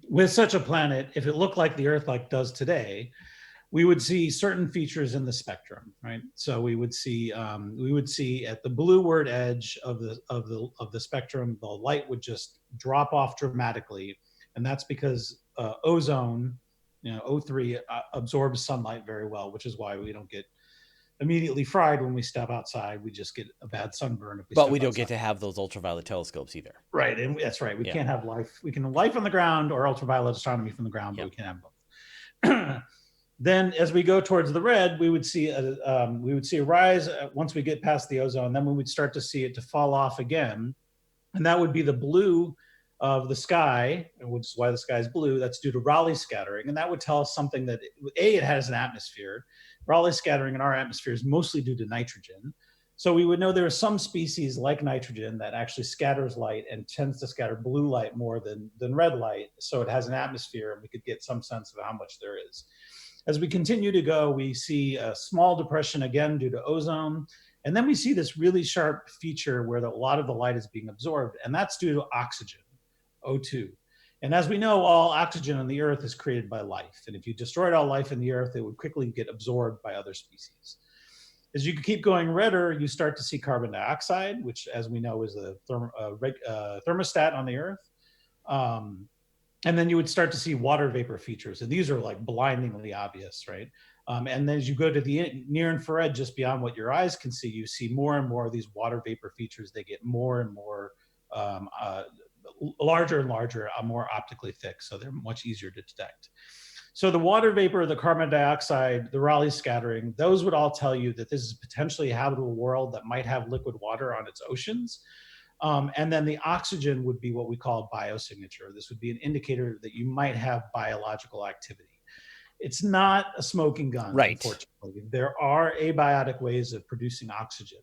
With such a planet, if it looked like the Earth like does today, we would see certain features in the spectrum, right? So we would see at the blue word edge of the spectrum, the light would just drop off dramatically, and that's because ozone, O3 absorbs sunlight very well, which is why we don't get immediately fried when we step outside. We just get a bad sunburn if we But step we don't outside. get to have those ultraviolet telescopes either. Right, and that's right. We can't have life. We can have life on the ground or ultraviolet astronomy from the ground, but we can't have both. Then, as we go towards the red, we would see a rise once we get past the ozone. Then we would start to see it to fall off again, and that would be the blue of the sky, which is why the sky is blue. That's due to Rayleigh scattering, and that would tell us something that it has an atmosphere. Rayleigh scattering in our atmosphere is mostly due to nitrogen. So we would know there are some species like nitrogen that actually scatters light and tends to scatter blue light more than red light. So it has an atmosphere, and we could get some sense of how much there is. As we continue to go, we see a small depression again due to ozone. And then we see this really sharp feature where a lot of the light is being absorbed, and that's due to oxygen, O2. And as we know, all oxygen on the Earth is created by life. And if you destroyed all life in the Earth, it would quickly get absorbed by other species. As you keep going redder, you start to see carbon dioxide, which, as we know, is a thermostat on the Earth. And then you would start to see water vapor features. And these are like blindingly obvious, right? And then as you go to the near infrared, just beyond what your eyes can see, you see more and more of these water vapor features. They get more and more larger and larger, more optically thick. So they're much easier to detect. So the water vapor, the carbon dioxide, the Rayleigh scattering, those would all tell you that this is potentially a habitable world that might have liquid water on its oceans. And then the oxygen would be what we call biosignature. This would be an indicator that you might have biological activity. It's not a smoking gun, right. Unfortunately. There are abiotic ways of producing oxygen.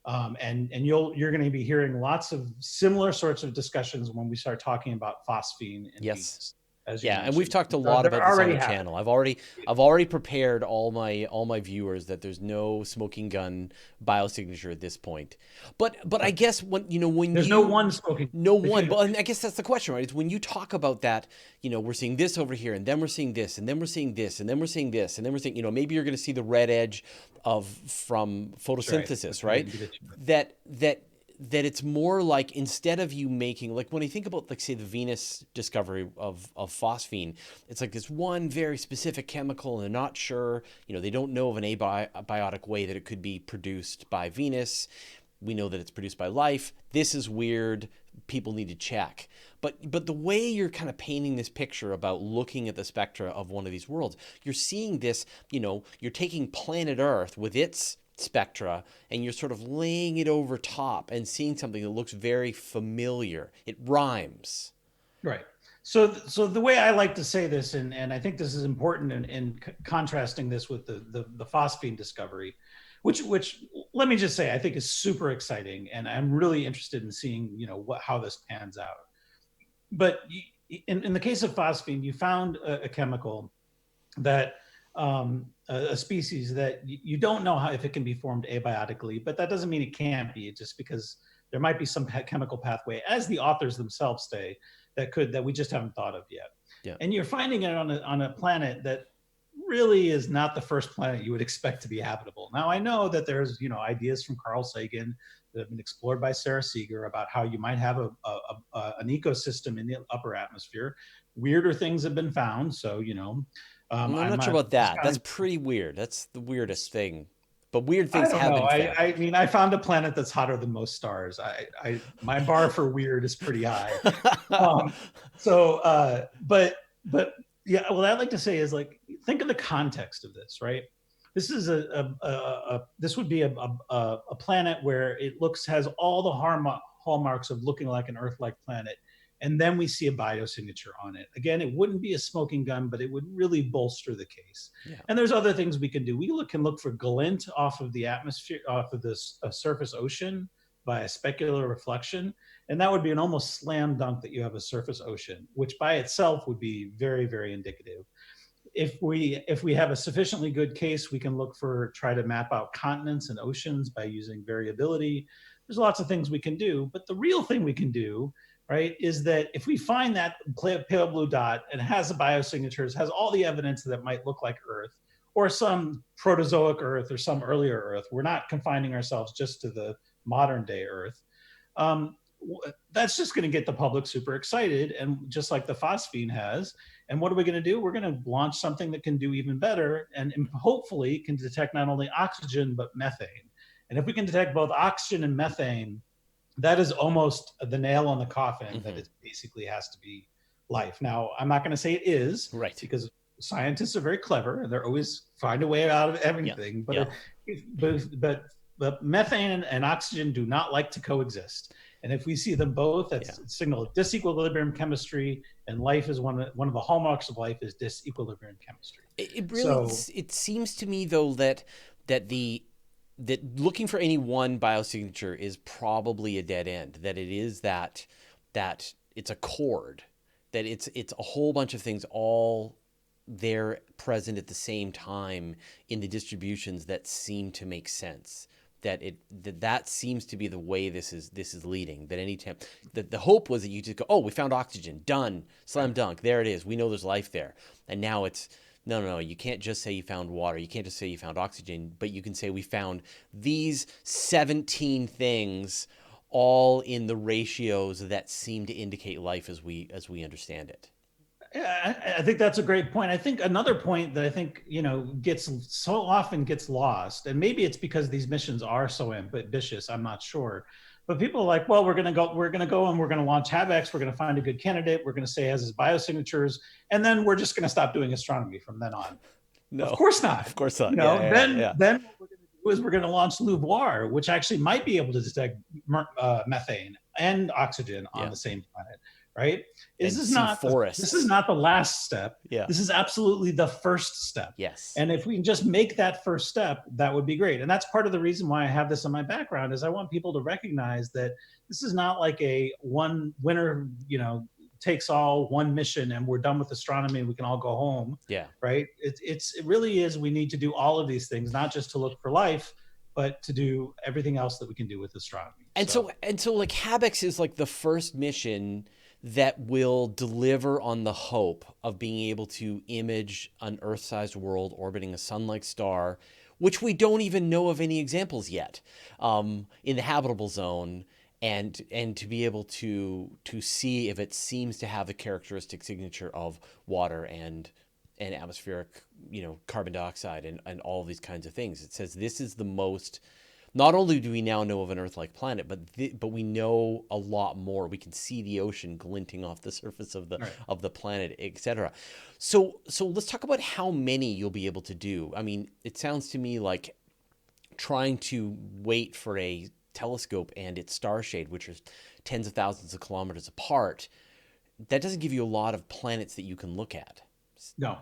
And you're going to be hearing lots of similar sorts of discussions when we start talking about phosphine and Venus. And we've talked a lot about this on the channel. I've already prepared all my viewers that there's no smoking gun biosignature at this point. But I guess when there's no one smoking. But I guess that's the question, right? It's when you talk about that, we're seeing this over here, and then we're seeing this, and then we're seeing this, and then we're seeing this, and then we're seeing, maybe you're going to see the red edge from photosynthesis, right? That it's more like, instead of you making, like when I think about, like, say, the Venus discovery of phosphine, it's like this one very specific chemical, and they're not sure, they don't know of an abiotic way that it could be produced by Venus. We know that it's produced by life. This is weird. People need to check. But the way you're kind of painting this picture about looking at the spectra of one of these worlds, you're seeing this, you're taking planet Earth with its spectra, and you're sort of laying it over top and seeing something that looks very familiar. It rhymes. Right. So the way I like to say this, and I think this is important in contrasting this with the phosphine discovery, which let me just say, I think is super exciting, and I'm really interested in seeing, how this pans out. But in the case of phosphine, you found a chemical that a species that you don't know if it can be formed abiotically, but that doesn't mean it can't be, just because there might be some chemical pathway, as the authors themselves say, that we just haven't thought of yet. Yeah. And you're finding it on a planet that really is not the first planet you would expect to be habitable. Now, I know that there's, ideas from Carl Sagan that have been explored by Sarah Seeger about how you might have an ecosystem in the upper atmosphere. Weirder things have been found. So, I'm not sure about that. That's pretty weird. That's the weirdest thing. But weird things don't have know. been found. I mean, I found a planet that's hotter than most stars. My bar for weird is pretty high. But yeah, what I'd like to say is, like, think of the context of this, right? This is this would be a planet where it has all the hallmarks of looking like an Earth-like planet, and then we see a biosignature on it. Again, it wouldn't be a smoking gun, but it would really bolster the case. Yeah. And there's other things we can do. We can look for glint off of the atmosphere, off of this surface ocean by a specular reflection. And that would be an almost slam dunk that you have a surface ocean, which by itself would be very, very indicative. If we have a sufficiently good case, we can try to map out continents and oceans by using variability. There's lots of things we can do, but the real thing we can do, right, is that if we find that pale blue dot and has the biosignatures, has all the evidence that it might look like Earth, or some protozoic Earth or some earlier Earth, we're not confining ourselves just to the modern day Earth. That's just going to get the public super excited, and just like the phosphine has. And what are we going to do? We're going to launch something that can do even better, and hopefully can detect not only oxygen but methane. And if we can detect both oxygen and methane, that is almost the nail on the coffin. That it basically has to be life. Now, I'm not going to say it is, right? Because scientists are very clever and they're always find a way out of everything. But methane and oxygen do not like to coexist. And if we see them both, that's a signal of disequilibrium chemistry, and life is one of the hallmarks of life is disequilibrium chemistry. It really it seems to me, though, that looking for any one biosignature is probably a dead end. That it is that it's a chord, that it's a whole bunch of things all there present at the same time in the distributions that seem to make sense. That seems to be the way this is leading. That any time the hope was that you just go, oh, we found oxygen, done, slam dunk, there it is, we know there's life there. And now it's no, you can't just say you found water, you can't just say you found oxygen, but you can say we found these 17 things all in the ratios that seem to indicate life as we understand it. Yeah, I think that's a great point. I think another point that I think, gets so often gets lost, and maybe it's because these missions are so ambitious, I'm not sure. But people are like, well, we're going to go and we're going to launch HabEx. We're going to find a good candidate. We're going to say it has his biosignatures, and then we're just going to stop doing astronomy from then on. No, of course not. Of course not. Then what we're going to do is we're going to launch LUVOIR, which actually might be able to detect methane and oxygen on the same planet. Right? This is not the last step. Yeah. This is absolutely the first step. Yes. And if we can just make that first step, that would be great. And that's part of the reason why I have this in my background, is I want people to recognize that this is not like a one winner, takes all, one mission and we're done with astronomy and we can all go home. Yeah. Right? It really is, we need to do all of these things, not just to look for life, but to do everything else that we can do with astronomy. And so like HabEx is like the first mission that will deliver on the hope of being able to image an Earth-sized world orbiting a sun-like star, which we don't even know of any examples yet, in the habitable zone, and to be able to see if it seems to have the characteristic signature of water and atmospheric, carbon dioxide and all of these kinds of things. It says this is the most. Not only do we now know of an Earth-like planet, but we know a lot more. We can see the ocean glinting off the surface of the planet, etc. So let's talk about how many you'll be able to do. I mean, it sounds to me like trying to wait for a telescope and its star shade, which are tens of thousands of kilometers apart, that doesn't give you a lot of planets that you can look at. No.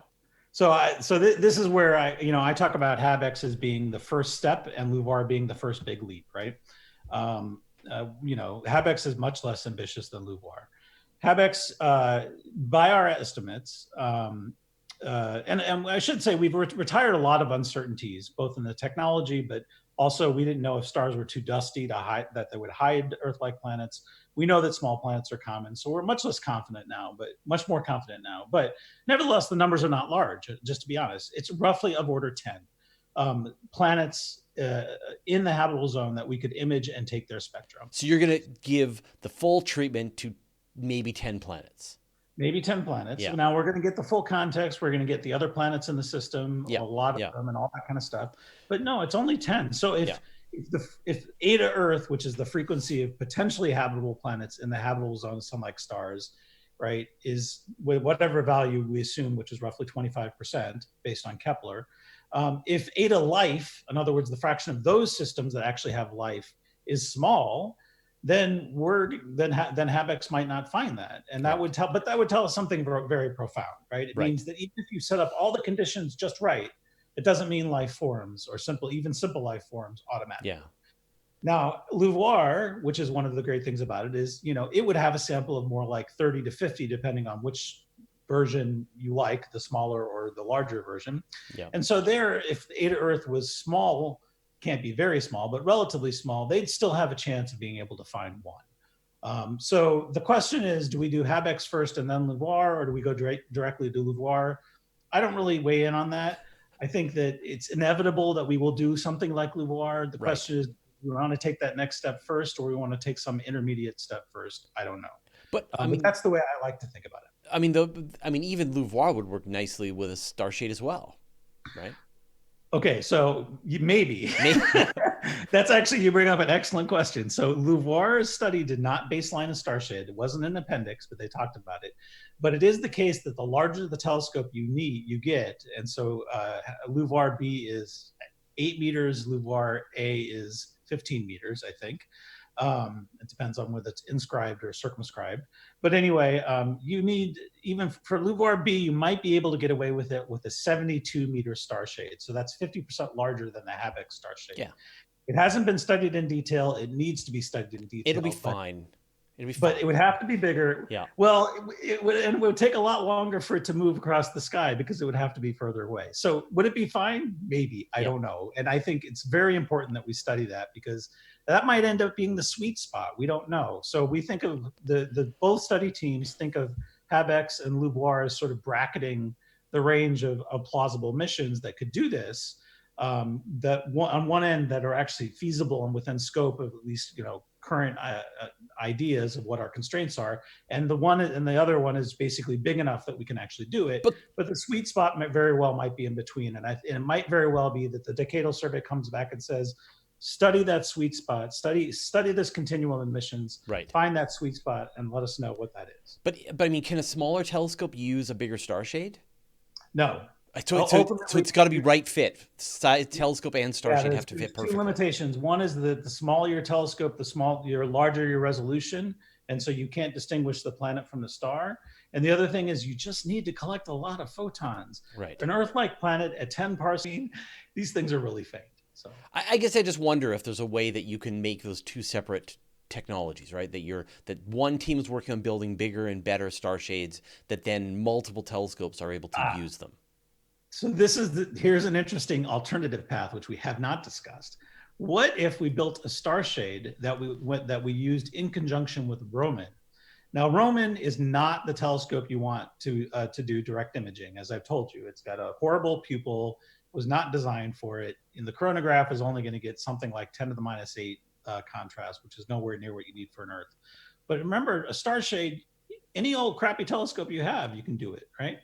So this is where I talk about HabEx as being the first step and LUVOIR being the first big leap, right? HabEx is much less ambitious than LUVOIR. HabEx, by our estimates, and I should say we've retired a lot of uncertainties, both in the technology, but Also, we didn't know if stars were too dusty to hide, that they would hide Earth-like planets. We know that small planets are common, so we're much less confident now, but much more confident now. But nevertheless, the numbers are not large. Just to be honest, it's roughly of order 10 planets in the habitable zone that we could image and take their spectrum. So you're going to give the full treatment to maybe 10 planets. Maybe 10 planets. Yeah. Now we're going to get the full context. We're going to get the other planets in the system, Yeah. a lot of Yeah. them, and all that kind of stuff. But no, it's only 10. So Yeah. if Eta Earth, which is the frequency of potentially habitable planets in the habitable zone, some like stars, right, is whatever value we assume, which is roughly 25% based on Kepler. If Eta life, in other words, the fraction of those systems that actually have life is small, then HabEx might not find that, and that would tell. But that would tell us something very profound, right? It means that even if you set up all the conditions just right, it doesn't mean life forms or even simple life forms automatically. Yeah. Now, LUVOIR, which is one of the great things about it, is it would have a sample of more like 30 to 50, depending on which version you like, the smaller or the larger version. Yeah. And so there, if Eta Earth was small, can't be very small, but relatively small, they'd still have a chance of being able to find one. So the question is, do we do HabEx first and then LUVOIR, or do we go directly to LUVOIR? I don't really weigh in on that. I think that it's inevitable that we will do something like LUVOIR. The question is, do we want to take that next step first, or we want to take some intermediate step first? I don't know. But but that's the way I like to think about it. I mean, even LUVOIR would work nicely with a star shade as well, right? Okay, so maybe. That's actually, you bring up an excellent question. So LUVOIR's study did not baseline a star shade. It wasn't an appendix, but they talked about it. But it is the case that the larger the telescope you get, and so LUVOIR B is 8 meters, LUVOIR A is 15 meters, I think. It depends on whether it's inscribed or circumscribed. But anyway, you need, even for LUVOIR B, you might be able to get away with it with a 72-meter star shade. So that's 50% larger than the HabEx star shade. Yeah. It hasn't been studied in detail. It needs to be studied in detail. It'll be fine. But it would have to be bigger. Yeah. Well, it would take a lot longer for it to move across the sky because it would have to be further away. So would it be fine? Maybe. I don't know. And I think it's very important that we study that, because that might end up being the sweet spot. We don't know. So we think of the both study teams think of HabEx and LUVOIR as sort of bracketing the range of plausible missions that could do this. That on one end that are actually feasible and within scope of at least current ideas of what our constraints are, and the other one is basically big enough that we can actually do it. But the sweet spot might be in between, and it might very well be that the decadal survey comes back and says, study that sweet spot, study this continuum of missions, find that sweet spot, and let us know what that is. But I mean, can a smaller telescope use a bigger star shade? No. So it's got to be right fit. Size, telescope and star shade have to fit perfectly. Two limitations. One is that the smaller your telescope, the larger your resolution, and so you can't distinguish the planet from the star. And the other thing is you just need to collect a lot of photons. Right. An Earth-like planet at 10 parsec, these things are really faint. So I guess I just wonder if there's a way that you can make those two separate technologies, right? That one team is working on building bigger and better star shades, that then multiple telescopes are able to use them. So here's an interesting alternative path, which we have not discussed. What if we built a star shade that we used in conjunction with Roman? Now, Roman is not the telescope you want to do direct imaging. As I've told you, it's got a horrible pupil, was not designed for it. In the Coronagraph is only going to get something like 10 to the minus 8 contrast, which is nowhere near what you need for an Earth. But remember, a star shade, any old crappy telescope you have, you can do it, right?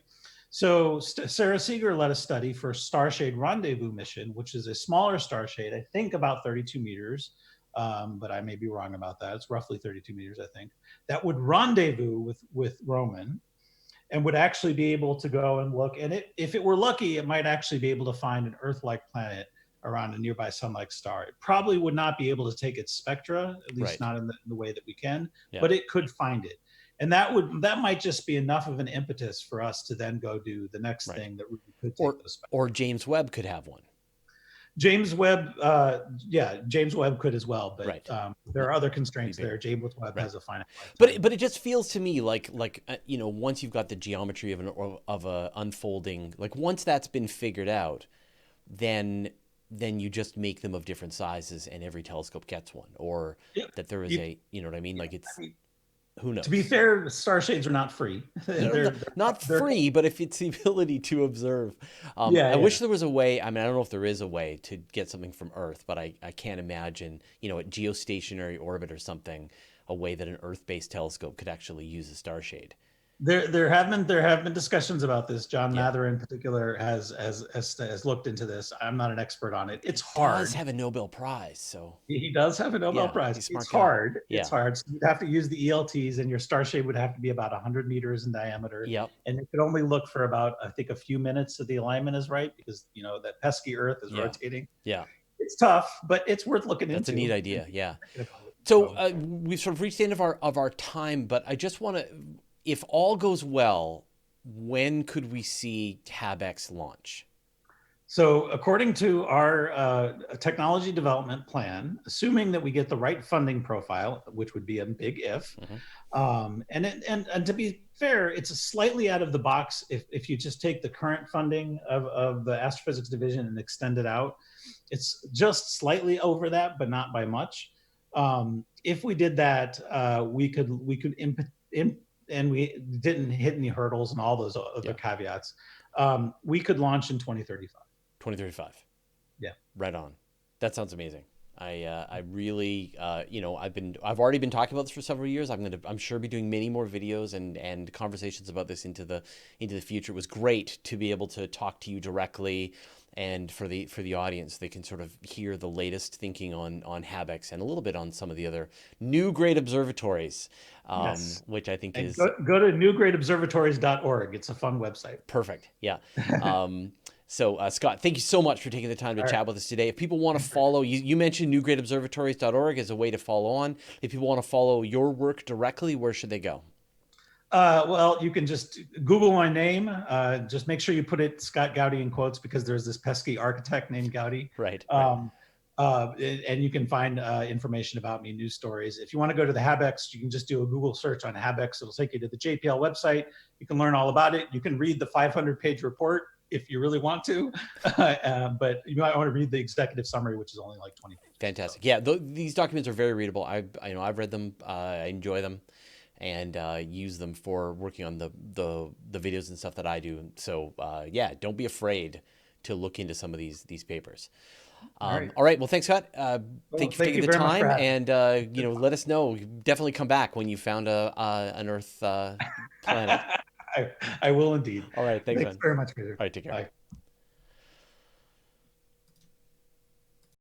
So Sarah Seeger led a study for Starshade Rendezvous mission, which is a smaller star shade, I think about 32 meters, but I may be wrong about that. It's roughly 32 meters, I think, that would rendezvous with Roman and would actually be able to go and look. And if it were lucky, it might actually be able to find an Earth-like planet around a nearby sun-like star. It probably would not be able to take its spectra, at least not in the way that we can, but it could find it. And that might just be enough of an impetus for us to then go do the next thing that we could take those. Or James Webb could have one. James Webb, James Webb could as well, but there are other constraints there. James Webb has a finite. But it just feels to me like once you've got the geometry of a unfolding, like once that's been figured out, then then you just make them of different sizes and every telescope gets one, or Yep. that there is a, you know what I mean? Like I it's, mean, who to be knows? fair, star shades are not free. No, they're, not they're free, but if it's the ability to observe. yeah, I yeah. wish there was a way. I mean, I don't know if there is a way to get something from Earth, but I can't imagine, you know, at geostationary orbit or something, a way that an Earth-based telescope could actually use a star shade. There have been discussions about this. John Yeah. Mather in particular has looked into this. I'm not an expert on it. It's He does hard. have a Nobel Prize, so He does have a Nobel yeah, Prize. he's a It's smart guy. hard. It's Yeah. hard. So you'd have to use the ELTs, and your star shade would have to be about 100 meters in diameter. Yep. And you could only look for about, I think, a few minutes so the alignment is right, because that pesky Earth is Yeah. rotating. Yeah. It's tough, but it's worth looking That's a neat into. idea. Yeah. So So we've sort of reached the end of our time, but I just want to, if all goes well, when could we see HabEx launch? So, according to our technology development plan, assuming that we get the right funding profile, which would be a big if, Hmm. and to be fair, it's a slightly out of the box if you just take the current funding of the astrophysics division and extend it out. It's just slightly over that, but not by much. If we did that, we could and we didn't hit any hurdles and all those other Yeah. caveats. We could launch in 2035. 2035. Yeah. Right on. That sounds amazing. I really, I've already been talking about this for several years. I'm sure be doing many more videos and conversations about this into the future. It was great to be able to talk to you directly, and for the audience, they can sort of hear the latest thinking on HabEx and a little bit on some of the other new great observatories, Yes. which I think And is go to newgreatobservatories.org. It's a fun website. perfect. Yeah. So, Scott, thank you so much for taking the time to All right. chat with us today. If people want to follow, you mentioned newgreatobservatories.org as a way to follow on. If people want to follow your work directly, where should they go? Well, you can just Google my name. Just make sure you put it Scott Gaudi in quotes, because there's this pesky architect named Gaudi. Right. And you can find information about me, news stories. If you want to go to the HabEx, you can just do a Google search on HabEx. It'll take you to the JPL website. You can learn all about it. You can read the 500-page report if you really want to, but you might want to read the executive summary, which is only like 20 pages. Fantastic. Yeah, these documents are very readable. I've read them. I enjoy them, and use them for working on the videos and stuff that I do. So yeah, don't be afraid to look into some of these papers. All right. Well, thanks, Scott. Thank you for taking the time, and let us know. Definitely come back when you found an Earth planet. I will indeed. All right. Thanks, Thanks man. very much, Peter. All right. Take care. Bye.